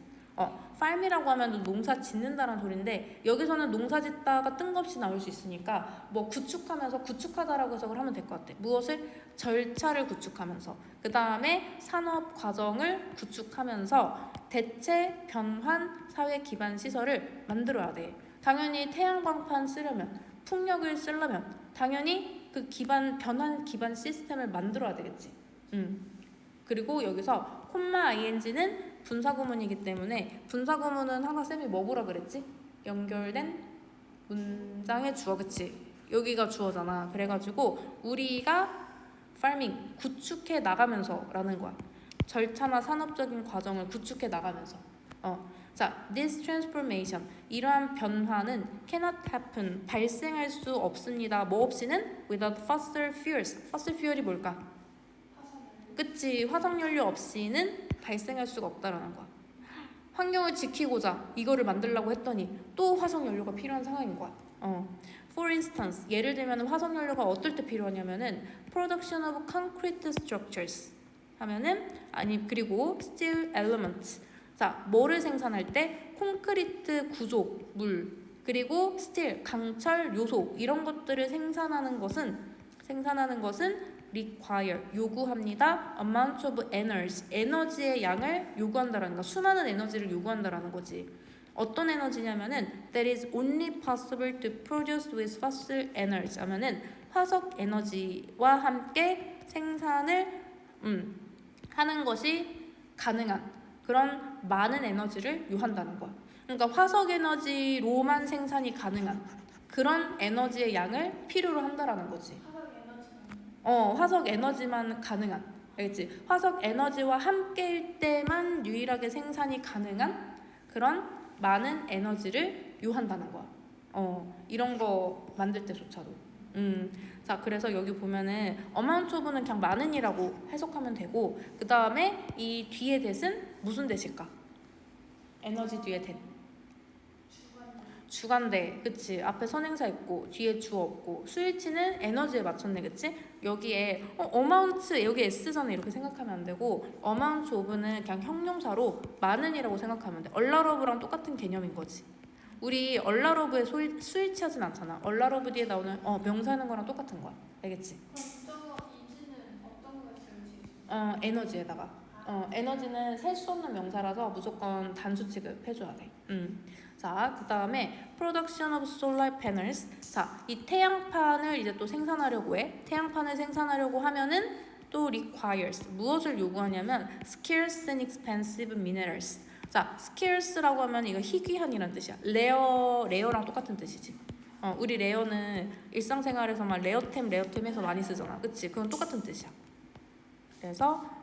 farm이라고 하면 농사 짓는다는 소리인데 여기서는 농사 짓다가 뜬금없이 나올 수 있으니까 뭐 구축하면서 구축하다라고 해석을 하면 될 것 같아. 무엇을? 절차를 구축하면서 그 다음에 산업 과정을 구축하면서 대체 변환 사회 기반 시설을 만들어야 돼. 당연히 태양광판 쓰려면 풍력을 쓰려면 당연히 그 기반 변환 기반 시스템을 만들어야 되겠지. 그리고 여기서 콤마 ing는 분사구문이기 때문에 분사구문은 항상 쌤이 뭐 보라 그랬지? 연결된 문장의 주어, 그치? 여기가 주어잖아. 그래가지고 우리가 farming 구축해 나가면서 라는 거야. 절차나 산업적인 과정을 구축해 나가면서. 자, this transformation 이러한 변화는 cannot happen 발생할 수 없습니다. 뭐 없이는? without fossil fuels. fossil fuel이 뭘까? 그치, 화석연료 없이는 발생할 수가 없다라는 거야. 환경을 지키고자 이거를 만들려고 했더니 또 화석연료가 필요한 상황인 거야. For instance, 예를 들면 화석연료가 어떨 때 필요하냐면은 production of concrete structures 하면은 그리고 steel elements. 자, 뭐를 생산할 때 콘크리트 구조물 그리고 스틸 강철 요소 이런 것들을 생산하는 것은 require 요구합니다. amount of energy 에너지의 양을 요구한다라는 거. 수많은 에너지를 요구한다라는 거지. 어떤 에너지냐면은 that is only possible to produce with fossil energy 하면은 화석 에너지와 함께 생산을 하는 것이 가능한 그런 많은 에너지를 요한다는 거야. 그러니까 화석 에너지로만 생산이 가능한 그런 에너지의 양을 필요로 한다라는 거지. 화석 에너지만 가능한, 알겠지? 화석 에너지와 함께일 때만 유일하게 생산이 가능한 그런 많은 에너지를 요한다는 거야. 이런 거 만들 때조차도. 자, 그래서 여기 보면은 amount of는 그냥 많은이라고 해석하면 되고 그 다음에 이 뒤에 대신 무슨 대실까? 에너지 뒤에 대. 주관대, 그치? 앞에 선행사 있고 뒤에 주어 없고 수일치는 에너지에 맞췄네, 그치? 여기에 amount 여기 s잖아 이렇게 생각하면 안 되고 amount of는 그냥 형용사로 많은이라고 생각하면 돼. a lot of랑 똑같은 개념인 거지. 우리 a lot of에 수일치 하진 않잖아. a lot of 뒤에 나오는 명사하는 거랑 똑같은 거야. 알겠지? 그럼 저거 이지는 어떤 거에 쓰일지? 에너지에다가 에너지는 셀 수 없는 명사라서 무조건 단수 취급해줘야 돼. 자, 그 다음에 production of solar panels. 자, 이 태양판을 이제 또 생산하려고 해. 태양판을 생산하려고 하면은 또 requires 무엇을 요구하냐면 scarce and expensive minerals. 자, scarce라고 하면 이거 희귀한이라는 뜻이야. 레어랑 똑같은 뜻이지. 우리 레어는 일상생활에서 막 레어템 해서 많이 쓰잖아. 그치? 그건 똑같은 뜻이야. 그래서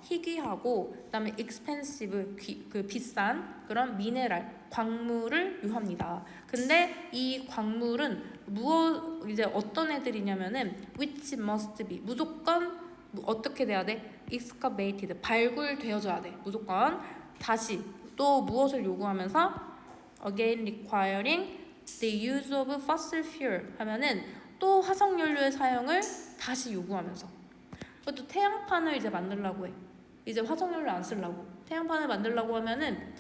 희귀하고 그다음에 expensive 그 비싼 그런 미네랄 광물을 요합니다. 근데 이 광물은 이제 어떤 애들이냐면은 which must be 무조건 어떻게 돼야 돼? excavated 발굴되어져야 돼. 무조건 다시 또 무엇을 요구하면서 again requiring the use of fossil fuel 하면은 또 화석연료의 사용을 다시 요구하면서 또 태양판을 이제 만들려고 해. 이제 화석연료 안 쓰려고. 태양판을 만들려고 하면은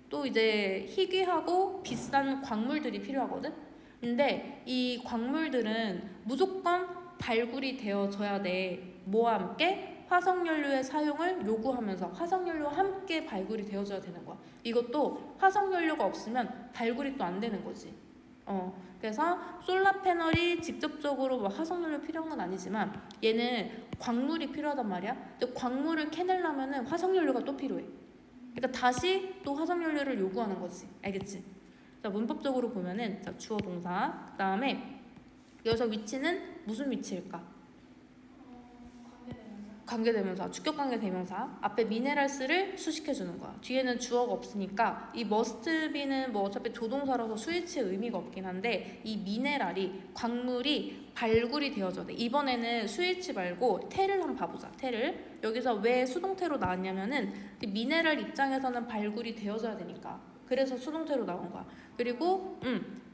또 이제 희귀하고 비싼 광물들이 필요하거든. 근데 이 광물들은 무조건 발굴이 되어져야 돼. 뭐와 함께? 화석연료의 사용을 요구하면서 화석연료와 함께 발굴이 되어져야 되는 거야. 이것도 화석연료가 없으면 발굴이 또 안 되는 거지. 그래서 솔라 패널이 직접적으로 뭐 화석연료 필요한 건 아니지만 얘는 광물이 필요하단 말이야. 근데 광물을 캐내려면은 화석연료가 또 필요해. 그러니까 다시 또 화석연료를 요구하는 거지. 알겠지? 자, 문법적으로 보면은 자, 주어 동사 그 다음에 여기서 위치는 무슨 위치일까? 관계대명사, 주격관계대명사 앞에 미네랄스를 수식해주는 거야. 뒤에는 주어가 없으니까 이 must be는 뭐 어차피 조동사라서 수일치의 의미가 없긴 한데 이 미네랄이 광물이 발굴이 되어져야 돼. 이번에는 수일치 말고 태를 한번 봐보자. 태를 여기서 왜 수동태로 나왔냐면은 미네랄 입장에서는 발굴이 되어져야 되니까 그래서 수동태로 나온 거야. 그리고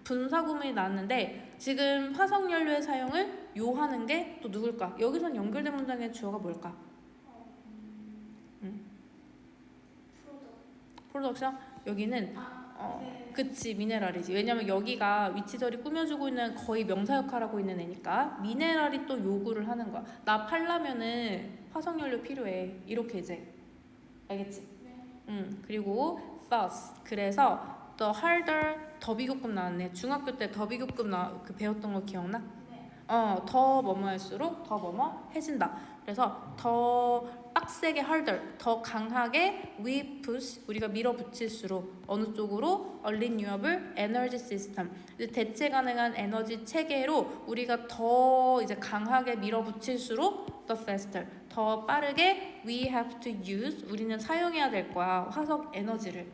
분사구문이 나왔는데 지금 화석연료의 사용을 요하는 게 또 누굴까? 여기선 연결된 문장의 주어가 뭘까? 프로덕션? 여기는 네. 그치 미네랄이지. 왜냐면 여기가 위치절이 꾸며주고 있는 거의 명사 역할하고 있는 애니까 미네랄이 또 요구를 하는 거야. 나 팔려면은 화석연료 필요해. 이렇게 이제 알겠지? 네. 그리고 thus 그래서 the harder 더 비교급 나왔네. 중학교 때 더 비교급 그 배웠던 거 기억나? 네. 더 뭐뭐 할수록 더 뭐뭐 해진다. 그래서 더 빡세게 harder, 더 강하게 we push, 우리가 밀어붙일수록 어느 쪽으로 renewable energy system, 이제 대체 가능한 에너지 체계로 우리가 더 이제 강하게 밀어붙일수록 the faster, 더 빠르게 we have to use, 우리는 사용해야 될 거야. 화석 에너지를.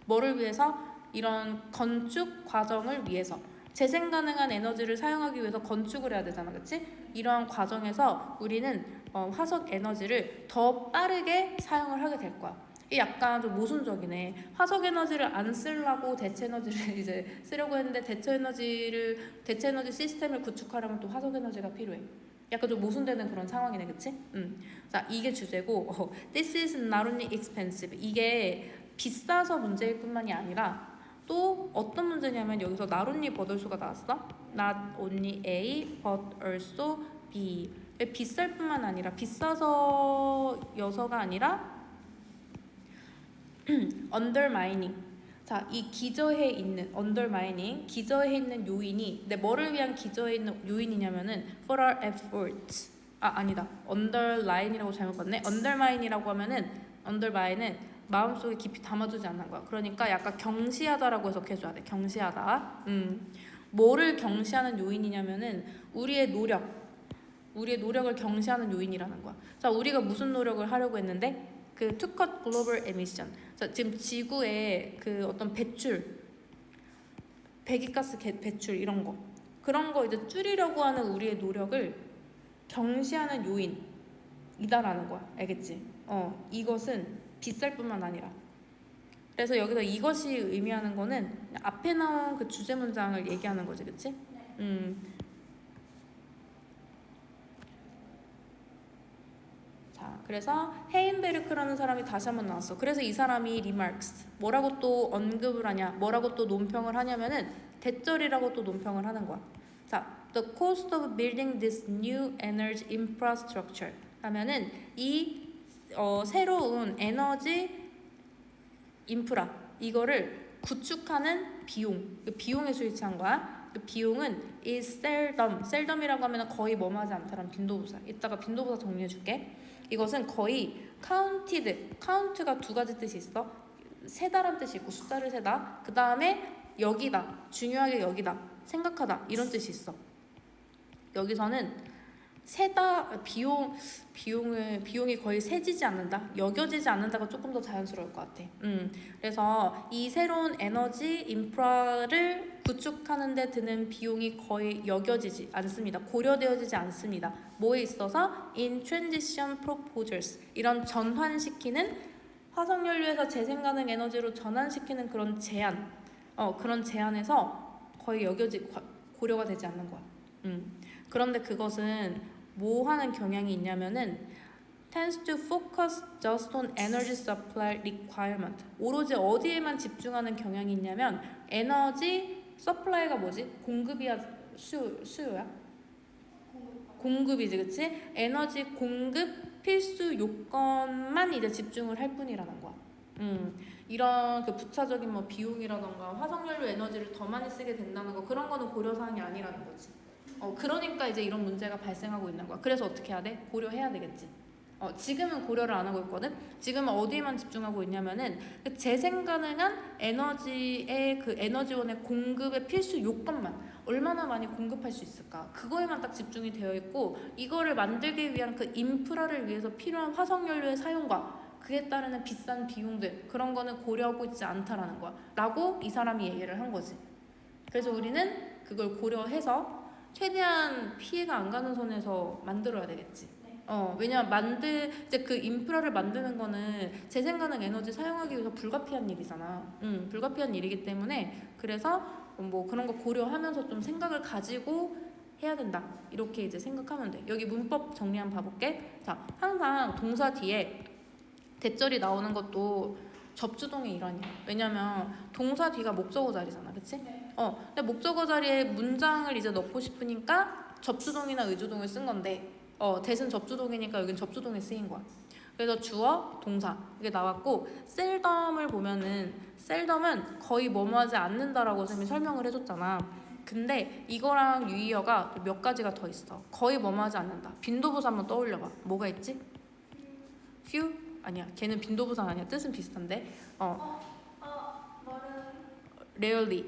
뭐를 위해서? 이런 건축 과정을 위해서. 재생 가능한 에너지를 사용하기 위해서 건축을 해야 되잖아, 그치? 이러한 과정에서 우리는 화석 에너지를 더 빠르게 사용을 하게 될 거야. 이 약간 좀 모순적이네. 화석 에너지를 안 쓰려고 대체 에너지를 이제 쓰려고 했는데 대체 에너지 시스템을 구축하려면 또 화석 에너지가 필요해. 약간 좀 모순되는 그런 상황이네, 그치? 자, 이게 주제고, this is not only expensive. 이게 비싸서 문제일 뿐만이 아니라 또 어떤 문제냐면 여기서 not only but also가 나왔어. Not only A but also B. 비쌀 뿐만 아니라 비싸서 여서가 아니라 undermining. 자, 이 기저해 있는 undermining, 기저해 있는 요인이 뭐를 위한 기저해 있는 요인이냐면은 for our efforts. 아니다. underline이라고 잘못 봤네. undermine이라고 하면은 undermine은 마음속에 깊이 담아두지 않는 거야. 그러니까 약간 경시하다라고 해석해줘야 돼. 경시하다. 뭐를 경시하는 요인이냐면은 우리의 노력을 경시하는 요인이라는 거야. 자, 우리가 무슨 노력을 하려고 했는데 그 to cut global emission. 자, 지금 지구의 그 어떤 배기가스 배출 이런 거 그런 거 이제 줄이려고 하는 우리의 노력을 경시하는 요인이다라는 거야. 알겠지? 이것은 비쌀 뿐만 아니라. 그래서 여기서 이것이 의미하는 거는 앞에 나온 그 주제 문장을 얘기하는 거지, 그치? 네. 자, 그래서 헤인베르크라는 사람이 다시 한번 나왔어. 그래서 이 사람이 remarks 뭐라고 또 언급을 하냐, 뭐라고 또 논평을 하냐면은 대절이라고 또 논평을 하는 거야. 자, the cost of building this new energy infrastructure 하면은 이 새로운 에너지 인프라 이거를 구축하는 비용, 그 비용에 수위치한 거야. 그 비용은 is seldom이라고 하면 거의 뭐하지 않다라는 빈도부사. 이따가 빈도부사 정리해줄게. 이것은 거의 count가 두 가지 뜻이 있어. 세다란 뜻이 있고 숫자를 세다. 그 다음에 여기다, 중요하게 여기다, 생각하다 이런 뜻이 있어. 여기서는 세다 비용이 거의 세지지 않는다, 여겨지지 않는다가 조금 더 자연스러울 것 같아. 그래서 이 새로운 에너지 인프라를 구축하는 데 드는 비용이 거의 여겨지지 않습니다. 고려되어지지 않습니다. 뭐에 있어서 in transition proposals 이런 전환시키는 화석연료에서 재생가능 에너지로 전환시키는 그런 제안, 그런 제안에서 거의 고려가 되지 않는 거야. 그런데 그것은 뭐 하는 경향이 있냐면은 tends to focus just on energy supply requirement. 오로지 어디에만 집중하는 경향이 있냐면 에너지 서플라이가 뭐지? 공급이야? 수요야? 공급이지, 그치? 에너지 공급 필수 요건만 이제 집중을 할 뿐이라는 거야. 이런 그 부차적인 뭐 비용이라던가 화석연료 에너지를 더 많이 쓰게 된다는 거 그런 거는 고려사항이 아니라는 거지. 그러니까 이제 이런 문제가 발생하고 있는 거야. 그래서 어떻게 해야 돼? 고려해야 되겠지. 지금은 고려를 안 하고 있거든. 지금은 어디에만 집중하고 있냐면은 그 재생 가능한 에너지의 그 에너지원의 공급의 필수 요건만 얼마나 많이 공급할 수 있을까, 그거에만 딱 집중이 되어 있고, 이거를 만들기 위한 그 인프라를 위해서 필요한 화석연료의 사용과 그에 따르는 비싼 비용들, 그런 거는 고려하고 있지 않다라는 거야 라고 이 사람이 얘기를 한 거지. 그래서 우리는 그걸 고려해서 최대한 피해가 안 가는 선에서 만들어야 되겠지. 왜냐면 이제 그 인프라를 만드는 거는 재생가능 에너지 사용하기 위해서 불가피한 일이잖아. 불가피한 일이기 때문에, 그래서 뭐 그런 거 고려하면서 좀 생각을 가지고 해야 된다, 이렇게 이제 생각하면 돼. 여기 문법 정리 한번 봐볼게. 자, 항상 동사 뒤에 대절이 나오는 것도 접주동의 일환이야. 왜냐면 동사 뒤가 목적어 자리잖아, 그치? 근데 목적어 자리에 문장을 이제 넣고 싶으니까 접주동이나 의주동을 쓴 건데, 대신 접주동이니까 여긴 접주동에 쓰인 거야. 그래서 주어, 동사 이게 나왔고, 셀덤을 보면은 셀덤은 거의 뭐뭐하지 않는다라고 선생님이 설명을 해줬잖아. 근데 이거랑 유의어가 몇 가지가 더 있어. 거의 뭐뭐하지 않는다. 빈도부사 한번 떠올려봐. 뭐가 있지? few? 아니야. 걔는 빈도부사 아니야. 뜻은 비슷한데. rarely.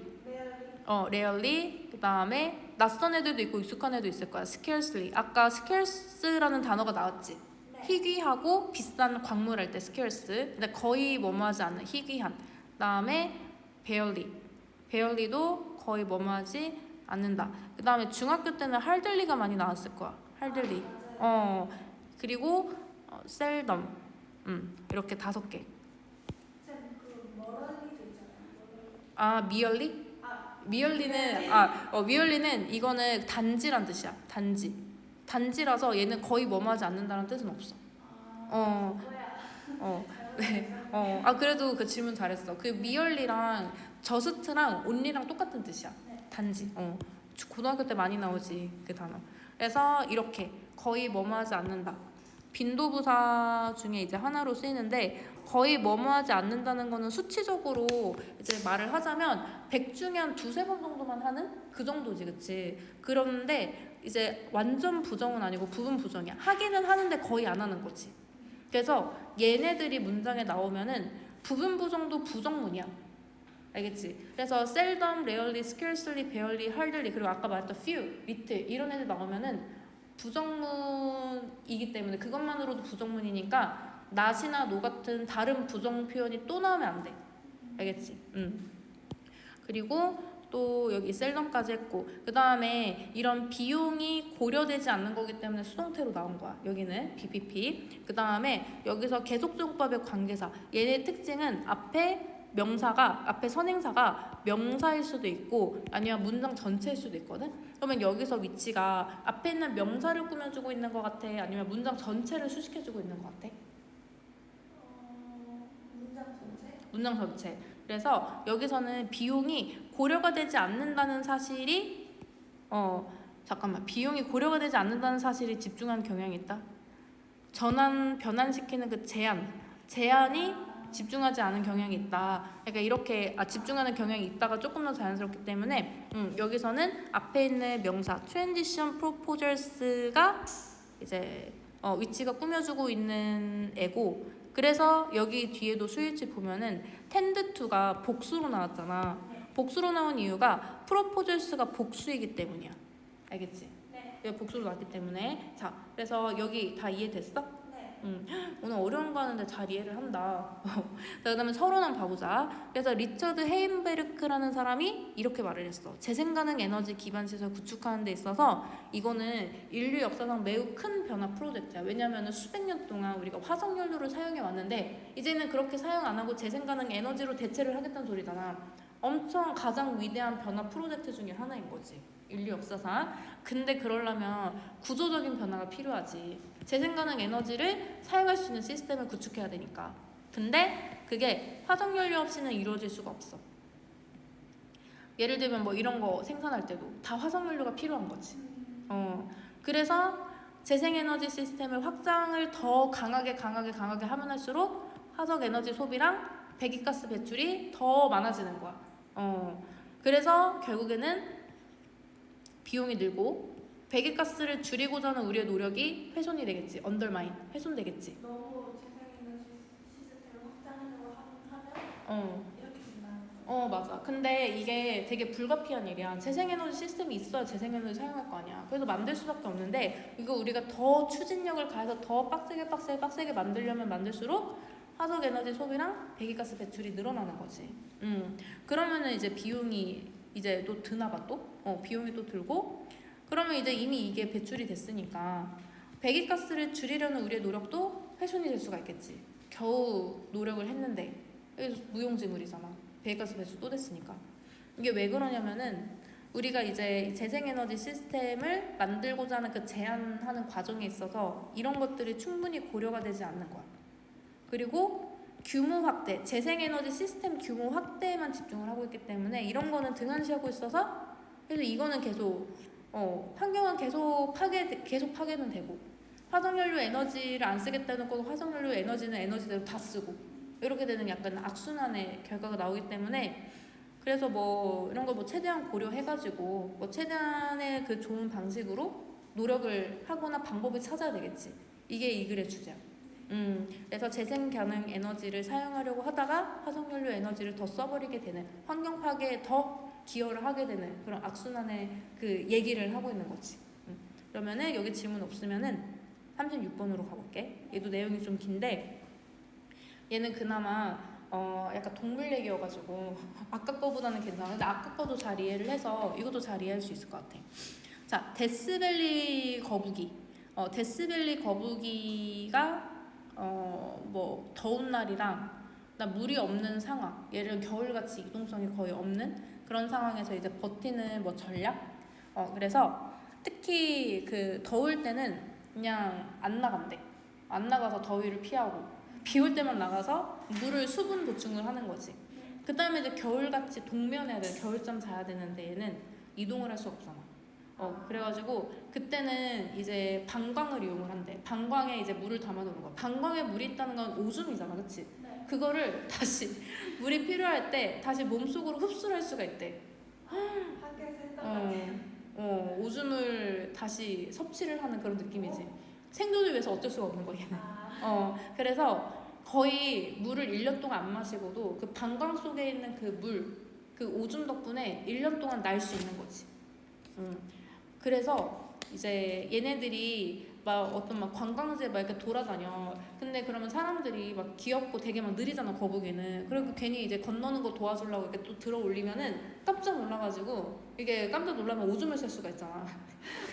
rarely. 그 다음에 낯선 애들도 있고 익숙한 애도 있을 거야. scarcely. 아까 scarce라는 단어가 나왔지. 희귀하고 비싼 광물할 때 scarce. 근데 거의 뭐뭐하지 않는, 희귀한. 그다음에 barely. barely도 거의 뭐뭐하지 않는다. 그다음에 중학교 때는 hardly가 많이 나왔을 거야. hardly. 그리고 seldom. 이렇게 5개. merely? merely는 이거는 단지란 뜻이야. 단지라서 얘는 거의 뭐뭐하지 않는다는 뜻은 없어. 네. 그래도 그 질문 잘했어. 그 merely랑 just랑 only랑 똑같은 뜻이야. 단지. 고등학교 때 많이 나오지 그 단어. 그래서 이렇게 거의 뭐뭐하지 않는다. 빈도부사 중에 이제 하나로 쓰이는데, 거의 뭐뭐하지 않는다는 거는 수치적으로 이제 말을 하자면 100 중에 한 2-3번 정도만 하는 그 정도지, 그치? 그런데 이제 완전 부정은 아니고 부분 부정이야. 하기는 하는데 거의 안 하는 거지. 그래서 얘네들이 문장에 나오면은 부분 부정도 부정문이야. 알겠지? 그래서 seldom, rarely, scarcely, barely, hardly, 그리고 아까 말했던 few, little 이런 애들 나오면은 부정문이기 때문에, 그것만으로도 부정문이니까 not이나 no 같은 다른 부정 표현이 또 나오면 안 돼. 알겠지? 그리고 또 여기 seldom까지 했고, 그 다음에 이런 비용이 고려되지 않는 거기 때문에 수동태로 나온 거야. 여기는 BPP. 그 다음에 여기서 계속적법의 관계사. 얘네 특징은 앞에 선행사가 명사일 수도 있고 아니면 문장 전체일 수도 있거든. 그러면 여기서 위치가 앞에 있는 명사를 꾸며주고 있는 것 같아, 아니면 문장 전체를 수식해주고 있는 것 같아? 문장 전체. 그래서 여기서는 비용이 고려가 되지 않는다는 사실이 비용이 고려가 되지 않는다는 사실이 집중한 경향이 있다. 변환시키는 그 제한이 집중하지 않은 경향이 있다. 그러니까 이렇게 집중하는 경향이 있다가 조금 더 자연스럽기 때문에 여기서는 앞에 있는 명사 transition proposals가 이제 위치가 꾸며주고 있는 애고, 그래서 여기 뒤에도 수일치 보면은 tend to가 복수로 나왔잖아. 복수로 나온 이유가 proposals가 복수이기 때문이야. 알겠지? 네. 복수로 나왔기 때문에. 자, 그래서 여기 다 이해됐어? 오늘 어려운 거 하는데 잘 이해를 한다. 자, 그다음에 서론 한번 봐보자. 그래서 리처드 헤인베르크라는 사람이 이렇게 말을 했어. 재생가능 에너지 기반 시설 구축하는 데 있어서 이거는 인류 역사상 매우 큰 변화 프로젝트야. 왜냐하면 수백 년 동안 우리가 화석연료를 사용해 왔는데 이제는 그렇게 사용 안 하고 재생가능 에너지로 대체를 하겠다는 소리잖아. 엄청 가장 위대한 변화 프로젝트 중에 하나인 거지, 인류 역사상. 근데 그러려면 구조적인 변화가 필요하지. 재생가능 에너지를 사용할 수 있는 시스템을 구축해야 되니까. 근데 그게 화석연료 없이는 이루어질 수가 없어. 예를 들면 뭐 이런 거 생산할 때도 다 화석연료가 필요한 거지. 그래서 재생에너지 시스템을 확장을 더 강하게 하면 할수록 화석에너지 소비랑 배기가스 배출이 더 많아지는 거야. 그래서 결국에는 비용이 늘고 배기가스를 줄이고자 하는 우리의 노력이 훼손이 되겠지. 언더마인, 훼손되겠지. 너무 재생에너지 시스템을 확장하려고 하면 어. 이렇게 된다는 거예요. 맞아. 근데 이게 되게 불가피한 일이야. 재생에너지 시스템이 있어야 재생에너지 사용할 거 아니야. 그래서 만들 수밖에 없는데 이거 우리가 더 추진력을 가해서 더 빡세게 만들려면 만들수록 화석에너지 소비랑 배기가스 배출이 늘어나는 거지. 그러면은 이제 비용이 이제 또 드나 봐 또? 비용이 또 들고 그러면 이제 이미 이게 배출이 됐으니까 배기가스를 줄이려는 우리의 노력도 훼손이 될 수가 있겠지. 겨우 노력을 했는데 이게 무용지물이잖아. 배기가스 배출 또 됐으니까. 이게 왜 그러냐면은 우리가 이제 재생에너지 시스템을 만들고자 하는 그 제안하는 과정에 있어서 이런 것들이 충분히 고려가 되지 않는 거야. 그리고 규모 확대, 재생에너지 시스템 규모 확대에만 집중을 하고 있기 때문에 이런 거는 등한시하고 있어서 그래서 이거는 계속 환경은 계속 파괴는 되고 화석연료 에너지를 안 쓰겠다는 것도 화석연료 에너지는 에너지대로 다 쓰고 이렇게 되는 약간 악순환의 결과가 나오기 때문에 그래서 뭐 이런 거 뭐 최대한 고려해가지고 뭐 최대한의 그 좋은 방식으로 노력을 하거나 방법을 찾아야 되겠지. 이게 이 글의 주제야. 그래서 재생 가능 에너지를 사용하려고 하다가 화석연료 에너지를 더 써버리게 되는 환경 파괴에 더 기여를 하게 되는 그런 악순환의 그 얘기를 하고 있는 거지. 그러면은 여기 질문 없으면은 36번으로 가볼게. 얘도 내용이 좀 긴데 얘는 그나마 약간 동물 얘기여가지고 아까 거보다는 괜찮아. 근데 아까 거도 잘 이해를 해서 이것도 잘 이해할 수 있을 것 같아. 자, 데스밸리 거북이. 데스밸리 거북이가 뭐 더운 날이랑 나 물이 없는 상황, 예를 들어 겨울같이 이동성이 거의 없는 그런 상황에서 이제 버티는 뭐 전략. 그래서 특히 그 더울 때는 그냥 안 나간대. 안 나가서 더위를 피하고 비 올 때만 나가서 물을 수분 보충을 하는 거지. 그 다음에 이제 겨울같이 동면해야 돼. 겨울잠 자야 되는데 얘는 이동을 할 수 없잖아. 그래가지고 그때는 이제 방광을 이용을 한대. 방광에 이제 물을 담아두는 거야. 방광에 물이 있다는 건 오줌이잖아, 그치? 네. 그거를 다시 물이 필요할 때 다시 몸속으로 흡수를 할 수가 있대. 밖에서 했던 것 같아요. 오줌을 다시 섭취를 하는 그런 느낌이지. 생존을 위해서 어쩔 수가 없는 거야, 얘는. 그래서 거의 물을 1년 동안 안 마시고도 그 방광 속에 있는 그 물, 그 오줌 덕분에 1년 동안 날 수 있는 거지. 그래서 이제 얘네들이 막 어떤 막 관광지에 막 이렇게 돌아다녀. 근데 그러면 사람들이 막 귀엽고 되게 막 느리잖아, 거북이는. 그리고 괜히 이제 건너는 거 도와주려고 이렇게 또 들어 올리면은 깜짝 놀라가지고 이게 깜짝 놀라면 오줌을 쌀 수가 있잖아.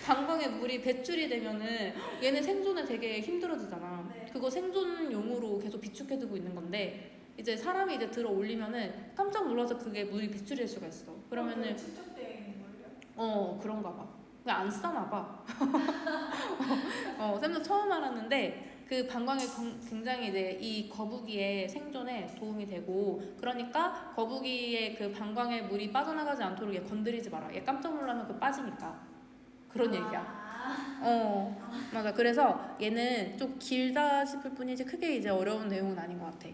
방광에 물이 배출이 되면은 얘네 생존에 되게 힘들어지잖아. 네. 그거 생존용으로 계속 비축해두고 있는 건데 이제 사람이 이제 들어 올리면은 깜짝 놀라서 그게 물이 배출이 될 수가 있어. 그러면은 축적되어 있는 걸요? 그런가 봐. 그냥 안 싸나 봐. 쌤도 처음 알았는데 그 방광이 굉장히 이제 이 거북이의 생존에 도움이 되고 그러니까 거북이의 그 방광에 물이 빠져나가지 않도록 얘 건드리지 마라. 얘 깜짝 놀라면 그 빠지니까. 그런 얘기야. 맞아. 그래서 얘는 좀 길다 싶을 뿐이지 크게 이제 어려운 내용은 아닌 것 같아.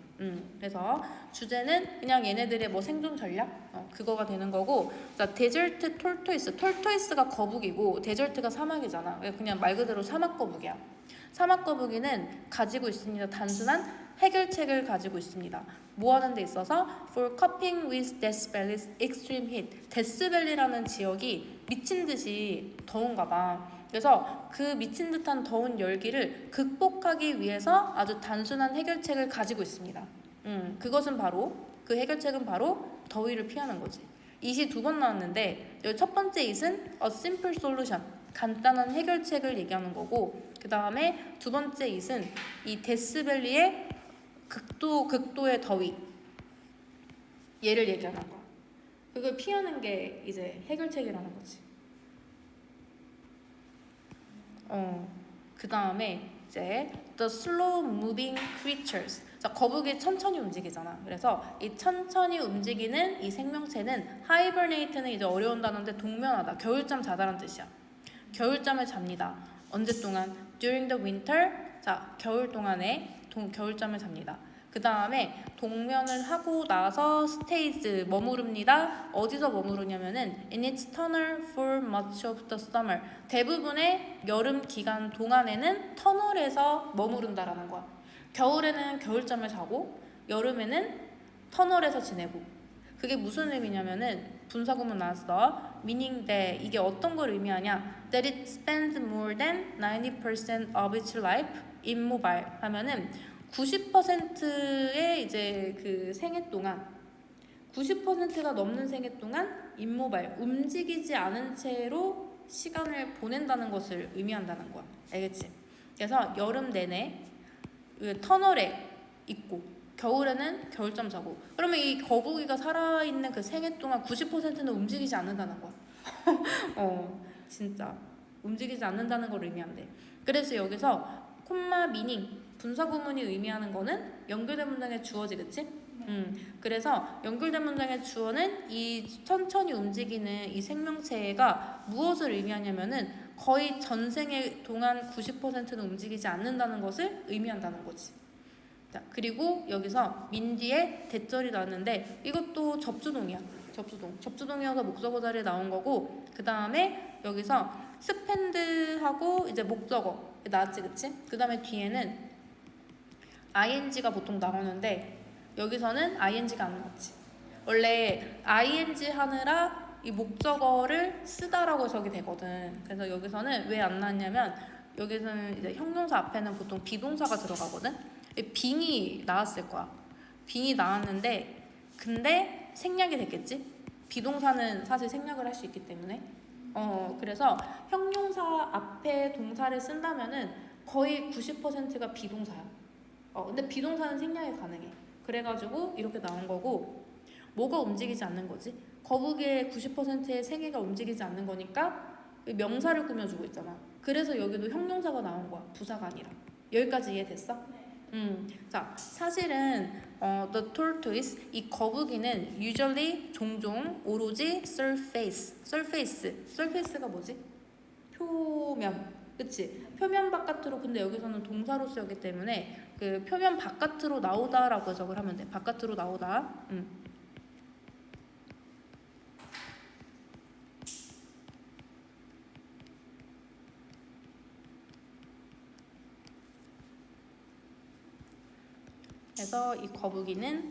그래서 주제는 그냥 얘네들의 뭐 생존 전략 그거가 되는 거고. 자, 데절트 톨토이스. 톨토이스가 거북이고 데절트가 사막이잖아. 그냥 말 그대로 사막 거북이야. 사막 거북이는 가지고 있습니다. 단순한 해결책을 가지고 있습니다. 뭐 하는 데 있어서 for coping with Death Valley's extreme heat. 데스밸리라는 지역이 미친 듯이 더운가 봐. 그래서 그 미친 듯한 더운 열기를 극복하기 위해서 아주 단순한 해결책을 가지고 있습니다. 그것은 바로 그 해결책은 바로 더위를 피하는 거지. it이 2번 나왔는데 여기 첫 번째 it은 a simple solution. 간단한 해결책을 얘기하는 거고 그 다음에 두 번째 it은 이 데스밸리의 극도의 더위 얘를 얘기하는 거야. 그걸 피하는 게 이제 해결책이라는 거지. 그 다음에 이제 the slow moving creatures. 자, 거북이 천천히 움직이잖아. 그래서 이 천천히 움직이는 이 생명체는 hibernate는 이제 어려운 단어인데 동면하다. 겨울잠 자다란 뜻이야. 겨울잠을 잡니다. 언제 동안? during the winter. 자, 겨울 동안에 겨울잠을 잡니다. 그 다음에 동면을 하고 나서 stays 머무릅니다. 어디서 머무르냐면은 in its tunnel for much of the summer. 대부분의 여름 기간 동안에는 터널에서 머무른다라는 거야. 겨울에는 겨울잠을 자고 여름에는 터널에서 지내고. 그게 무슨 의미냐면은 분사구문 나왔어. meaning that 이게 어떤 걸 의미하냐? that it spends more than 90% of its life immobile 하면은 90%의 이제 그 생애 동안 90%가 넘는 생애 동안 immobil 움직이지 않은 채로 시간을 보낸다는 것을 의미한다는 거야. 알겠지? 그래서 여름 내내 터널에 있고 겨울에는 겨울잠 자고 그러면 이 거북이가 살아있는 그 생애 동안 90%는 움직이지 않는다는 거야. 진짜 움직이지 않는다는 걸 의미한대. 그래서 여기서 콤마 미닝 분사구문이 의미하는 거는 연결된 문장의 주어지, 그치? 그래서 연결된 문장의 주어는 이 천천히 움직이는 이 생명체가 무엇을 의미하냐면은 거의 전생의 동안 90%는 움직이지 않는다는 것을 의미한다는 거지. 자, 그리고 여기서 민 뒤에 대절이 나왔는데 이것도 접주동이야. 접주동이어서 목적어 자리에 나온 거고 그 다음에 여기서 스펜드하고 이제 목적어 나왔지, 그치? 그 다음에 뒤에는 ing가 보통 나오는데 여기서는 ing가 안 나왔지. 원래 ing 하느라 이 목적어를 쓰다라고 적이 되거든. 그래서 여기서는 왜 안 나왔냐면 여기서는 이제 형용사 앞에는 보통 비동사가 들어가거든. 빙이 나왔을 거야. 빙이 나왔는데 근데 생략이 됐겠지? 비동사는 사실 생략을 할 수 있기 때문에 그래서 형용사 앞에 동사를 쓴다면은 거의 90%가 비동사야. 근데 비동사는 생략이 가능해. 그래가지고 이렇게 나온 거고 뭐가 움직이지 않는 거지? 거북이의 90%의 생애가 움직이지 않는 거니까 명사를 꾸며주고 있잖아. 그래서 여기도 형용사가 나온 거야. 부사가 아니라. 여기까지 이해됐어? 자, 사실은 the tortoise 이 거북이는 usually 종종 오로지 surface가 뭐지? 표면. 그치? 표면 바깥으로. 근데 여기서는 동사로 쓰였기 때문에 그 표면 바깥으로 나오다라고 해석을 하면 돼. 바깥으로 나오다. 그래서 이 거북이는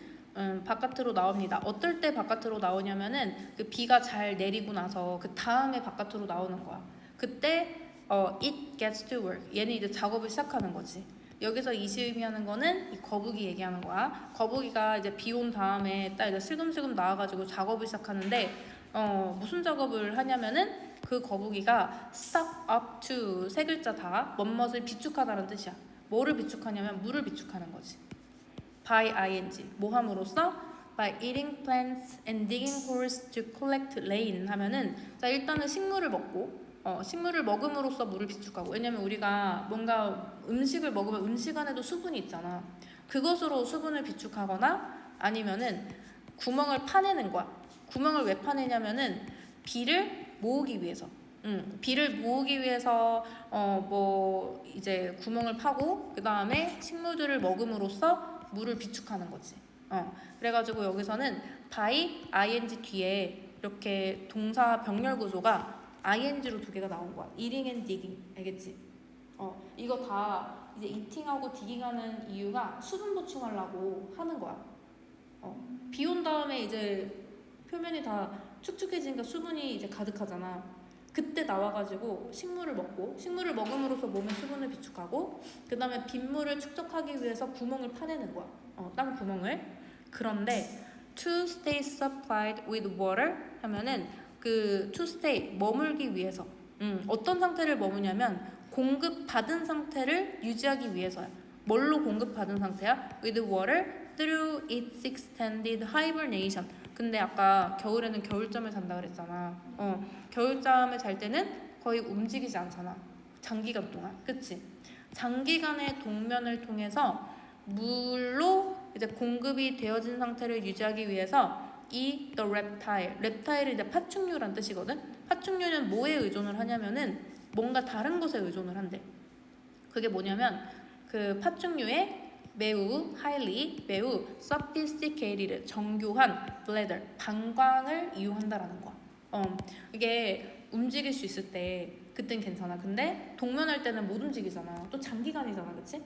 바깥으로 나옵니다. 어떨 때 바깥으로 나오냐면은 그 비가 잘 내리고 나서 그 다음에 바깥으로 나오는 거야. 그때 it gets to work. 얘는 이제 작업을 시작하는 거지. 여기서 이시 의미하는 거는 이 거북이 얘기하는 거야. 거북이가 이제 비 온 다음에 딱 이제 슬금슬금 나와가지고 작업을 시작하는데 무슨 작업을 하냐면은 그 거북이가 stop up to 세 글자 다 뭐뭇을 비축하다는 뜻이야. 뭐를 비축하냐면 물을 비축하는 거지. by ing 뭐 함으로써 by eating plants and digging holes to collect rain 하면은 자 일단은 식물을 먹고 식물을 먹음으로써 물을 비축하고 왜냐면 우리가 뭔가 음식을 먹으면 음식 안에도 수분이 있잖아. 그것으로 수분을 비축하거나 아니면은 구멍을 파내는 거야. 구멍을 왜 파내냐면은 비를 모으기 위해서. 비를 모으기 위해서 뭐 이제 구멍을 파고 그 다음에 식물들을 먹음으로써 물을 비축하는 거지. 그래가지고 여기서는 by ing 뒤에 이렇게 동사 병렬 구조가 ing로 두 개가 나온 거야. eating and digging. 알겠지? 이거 다 이제 eating하고 digging하는 이유가 수분 보충하려고 하는 거야. 비 온 다음에 이제 표면이 다 축축해지니까 수분이 이제 가득하잖아. 그때 나와가지고 식물을 먹고 식물을 먹음으로써 몸에 수분을 비축하고 그 다음에 빗물을 축적하기 위해서 구멍을 파내는 거야. 땅 구멍을. 그런데 to stay supplied with water 하면은 그 to stay 머물기 위해서 어떤 상태를 머무냐면 공급받은 상태를 유지하기 위해서야. 뭘로 공급받은 상태야? with water through its extended hibernation. 근데 아까 겨울에는 겨울잠을 잔다 그랬잖아. 겨울잠을 잘 때는 거의 움직이지 않잖아. 장기간 동안. 그치? 장기간의 동면을 통해서 물로 이제 공급이 되어진 상태를 유지하기 위해서 이 the reptile은 이제 파충류란 뜻이거든. 파충류는 뭐에 의존을 하냐면은 뭔가 다른 것에 의존을 한대. 그게 뭐냐면 그 파충류의 매우 highly, 매우 sophisticated, 정교한 bladder, 방광을 이용한다라는 거야. 이게 움직일 수 있을 때 그땐 괜찮아. 근데 동면할 때는 못 움직이잖아. 또 장기간이잖아, 그치?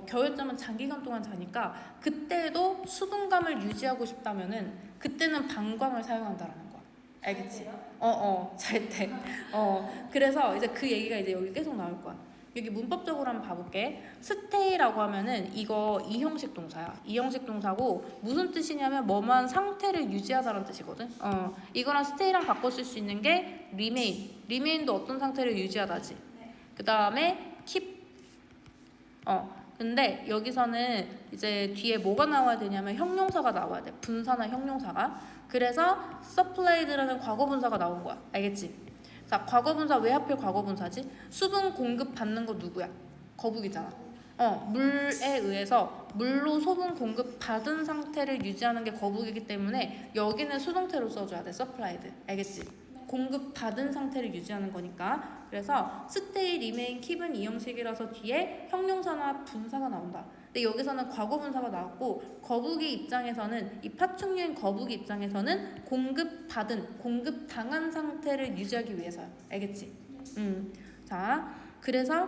겨울잠은 장기간 동안 자니까 그때도 수분감을 유지하고 싶다면은 그때는 방광을 사용한다라는 거야. 알겠지? 잘 때. 그래서 이제 그 얘기가 이제 여기 계속 나올 거야. 여기 문법적으로 한번 봐볼게. stay라고 하면은 이거 이형식 동사야. 이형식 동사고 무슨 뜻이냐면 뭐만 상태를 유지하다라는 뜻이거든. 이거랑 stay랑 바꿔 쓸 수 있는 게 remain. remain도 어떤 상태를 유지하다지. 그 다음에 keep. 근데 여기서는 이제 뒤에 뭐가 나와야 되냐면 형용사가 나와야 돼. 분사나 형용사가. 그래서 supplied라는 과거분사가 나온 거야. 알겠지? 자, 과거분사 왜 하필 과거분사지? 수분 공급 받는 거 누구야? 거북이잖아. 물에 의해서 물로 소분 공급 받은 상태를 유지하는 게 거북이기 때문에 여기는 수동태로 써줘야 돼. supplied. 알겠지? 공급 받은 상태를 유지하는 거니까. 그래서 stay, remain, keep은 이 형식이라서 뒤에 형용사나 분사가 나온다. 근데 여기서는 과거분사가 나왔고 거북이 입장에서는 이 파충류인 거북이 입장에서는 공급받은, 공급당한 상태를 유지하기 위해서야. 알겠지? 자, 그래서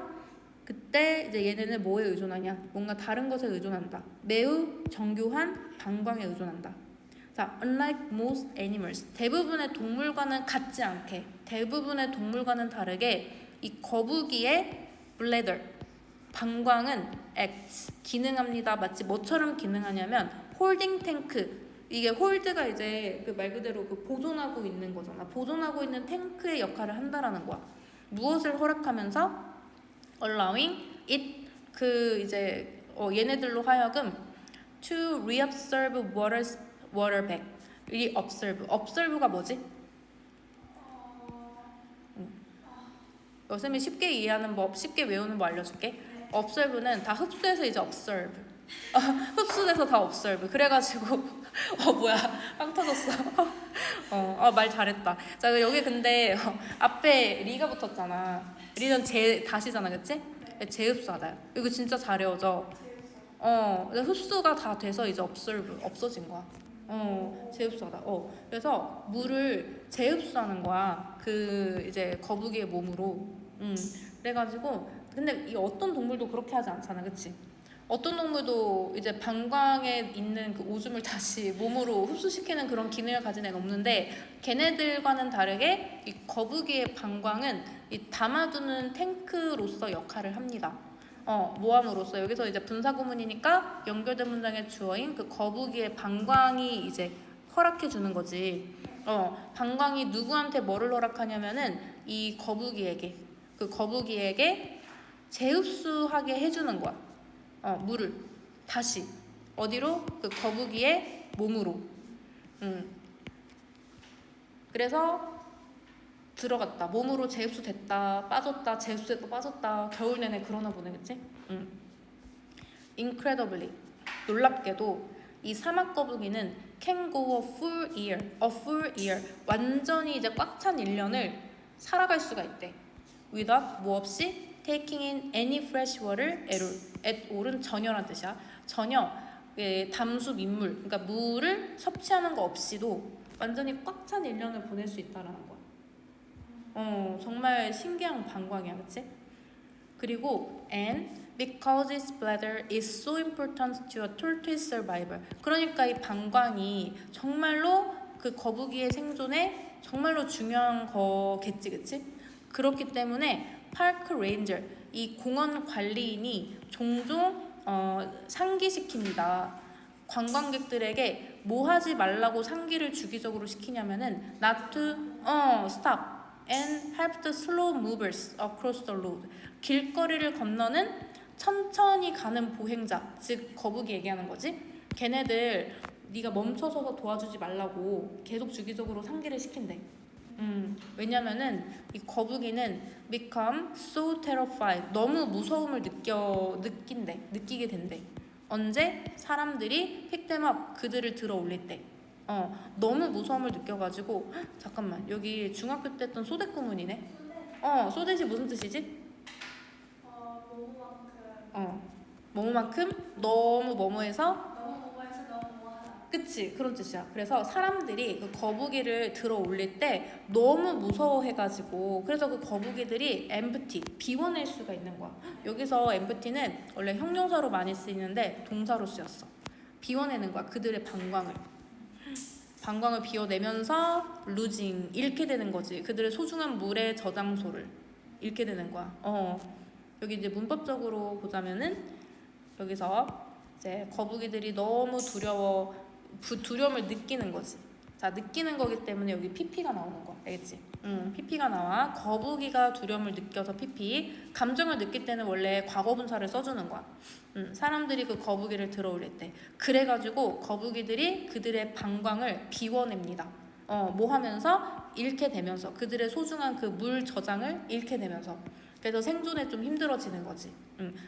그때 이제 얘네는 뭐에 의존하냐? 뭔가 다른 것에 의존한다. 매우 정교한 방광에 의존한다. 자, unlike most animals, 대부분의 동물과는 같지 않게, 대부분의 동물과는 다르게 이 거북이의 bladder, 방광은 acts, 기능합니다. 마치 뭐처럼 기능하냐면 holding tank, 이게 홀드가 이제 그 말 그대로 그 보존하고 있는 거잖아. 보존하고 있는 탱크의 역할을 한다라는 거야. 무엇을 허락하면서 allowing it, 그 이제 얘네들로 하여금 to reabsorb water back. 이 observe가 뭐지? 쌤이 쉽게 이해하는 법, 쉽게 외우는 법 알려줄게. observe는 다 흡수해서 이제 observe. 흡수돼서 다 observe. 그래가지고 뭐야, 빵 터졌어. 말 잘했다. 자, 여기 근데 앞에 리가 붙었잖아. 리는 다시잖아, 그치? 재흡수하다. 이거 진짜 잘 외워져. 흡수가 다 돼서 이제 observe, 없어진 거야. 재흡수하다. 그래서 물을 재흡수하는 거야. 그 이제 거북이의 몸으로. 그래가지고 근데 이 어떤 동물도 그렇게 하지 않잖아, 그치? 어떤 동물도 이제 방광에 있는 그 오줌을 다시 몸으로 흡수시키는 그런 기능을 가진 애는 없는데 걔네들과는 다르게 이 거북이의 방광은 이 담아두는 탱크로서 역할을 합니다. 모함으로써 여기서 이제 분사구문이니까 연결된 문장의 주어인 그 거북이의 방광이 이제 허락해 주는 거지. 방광이 누구한테 뭐를 허락하냐면은 이 거북이에게, 그 거북이에게 재흡수하게 해주는 거야. 물을 다시 어디로? 그 거북이의 몸으로. 그래서 들어갔다. 몸으로 재흡수됐다. 빠졌다. 재흡수됐다. 빠졌다. 겨울 내내 그러나 보네, 그치? Incredibly, 놀랍게도 이 사막 거북이는 can go a full year, 완전히 이제 꽉 찬 1년을 살아갈 수가 있대. without, 뭐 없이 taking in any fresh water at all은 전혀란 뜻이야. 전혀 담수 민물, 그러니까 물을 섭취하는 거 없이도 완전히 꽉 찬 1년을 보낼 수 있다라는 거야. 정말 신기한 방광이야, 그치? 그리고 and because its bladder is so important to a tortoise survival. 그러니까 이 방광이 정말로 그 거북이의 생존에 정말로 중요한 거겠지, 그치? 그렇기 때문에 파크 레인저, 이 공원 관리인이 종종 상기시킵니다. 관광객들에게 뭐 하지 말라고 상기를 주기적으로 시키냐면은 not to stop and help the slow movers across the road. 길거리를 건너는 천천히 가는 보행자, 즉 거북이 얘기하는 거지. 걔네들 네가 멈춰서서 도와주지 말라고 계속 주기적으로 상기를 시킨대. 왜냐면은 이 거북이는 become so terrified, 너무 무서움을 느끼게 된대. 언제? 사람들이 pick them up, 그들을 들어 올릴 때. 너무 무서움을 느껴가지고. 잠깐만, 여기 중학교 때 했던 소댓 구문이네. 소댓이 무슨 뜻이지? 너무만큼 뭐뭐만큼 너무 뭐뭐해서 너무 뭐해서 너무 뭐하다. 그치 그런 뜻이야. 그래서 사람들이 그 거북이를 들어 올릴 때 너무 무서워해가지고 그래서 그 거북이들이 empty 비워낼 수가 있는 거야. 여기서 empty는 원래 형용사로 많이 쓰이는데 동사로 쓰였어. 비워내는 거야. 그들의 방광을 비워내면서 losing 잃게 되는 거지. 그들의 소중한 물의 저장소를 잃게 되는 거야. 여기 이제 문법적으로 보자면은 여기서 이제 거북이들이 너무 두려움을 느끼는 거지. 자, 느끼는 거기 때문에 여기 PP가 나오는 거야. 알겠지? PP가 나와. 거북이가 두려움을 느껴서 PP. 감정을 느낄 때는 원래 과거분사를 써주는 거야. 사람들이 그 거북이를 들어 올릴 때. 그래가지고 거북이들이 그들의 방광을 비워냅니다. 뭐 하면서? 잃게 되면서. 그들의 소중한 그 물 저장을 잃게 되면서. 그래서 생존에 좀 힘들어지는 거지.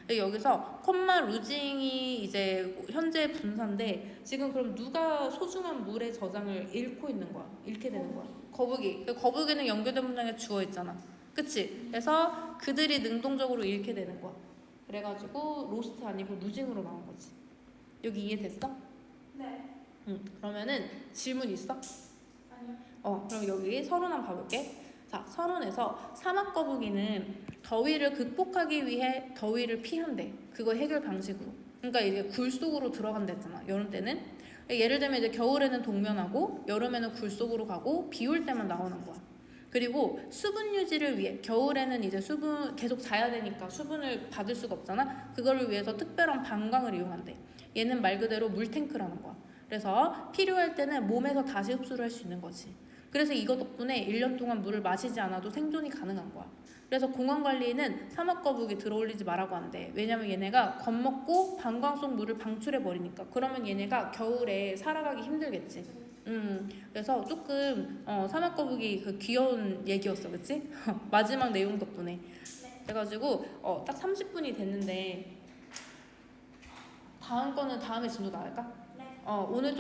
여기서 콤마 루징이 이제 현재 분사인데 지금 그럼 누가 소중한 물의 저장을 잃고 있는 거야? 잃게 되는 거야. 거북이. 거북이는 연결된 문장에 주어 있잖아. 그치? 그래서 그들이 능동적으로 잃게 되는 거야. 그래가지고 로스트 아니고 루징으로 나온 거지. 여기 이해됐어? 네. 그러면은 질문 있어? 아니요. 그럼 여기 서론 한번 봐볼게. 자, 서론에서 사막 거북이는 더위를 극복하기 위해 더위를 피한대. 그거 해결 방식으로. 그러니까 이제 굴 속으로 들어간다 했잖아. 여름 때는. 예를 들면 이제 겨울에는 동면하고 여름에는 굴 속으로 가고 비 올 때만 나오는 거야. 그리고 수분 유지를 위해 겨울에는 이제 수분 계속 자야 되니까 수분을 받을 수가 없잖아. 그거를 위해서 특별한 방광을 이용한대. 얘는 말 그대로 물탱크라는 거야. 그래서 필요할 때는 몸에서 다시 흡수를 할 수 있는 거지. 그래서 이거 덕분에 1년 동안 물을 마시지 않아도 생존이 가능한 거야. 그래서 공항관리는 사막거북이 들어올리지 말라고 한대. 왜냐면 얘네가 겁먹고 방광 속 물을 방출해버리니까. 그러면 얘네가 겨울에 살아가기 힘들겠지. 그래서 조금 사막거북이 그 귀여운 얘기였어. 그치? 마지막 내용 덕분에. 그래가지고 딱 30분이 됐는데 다음 거는 다음에 진도 나갈까? 네. 오늘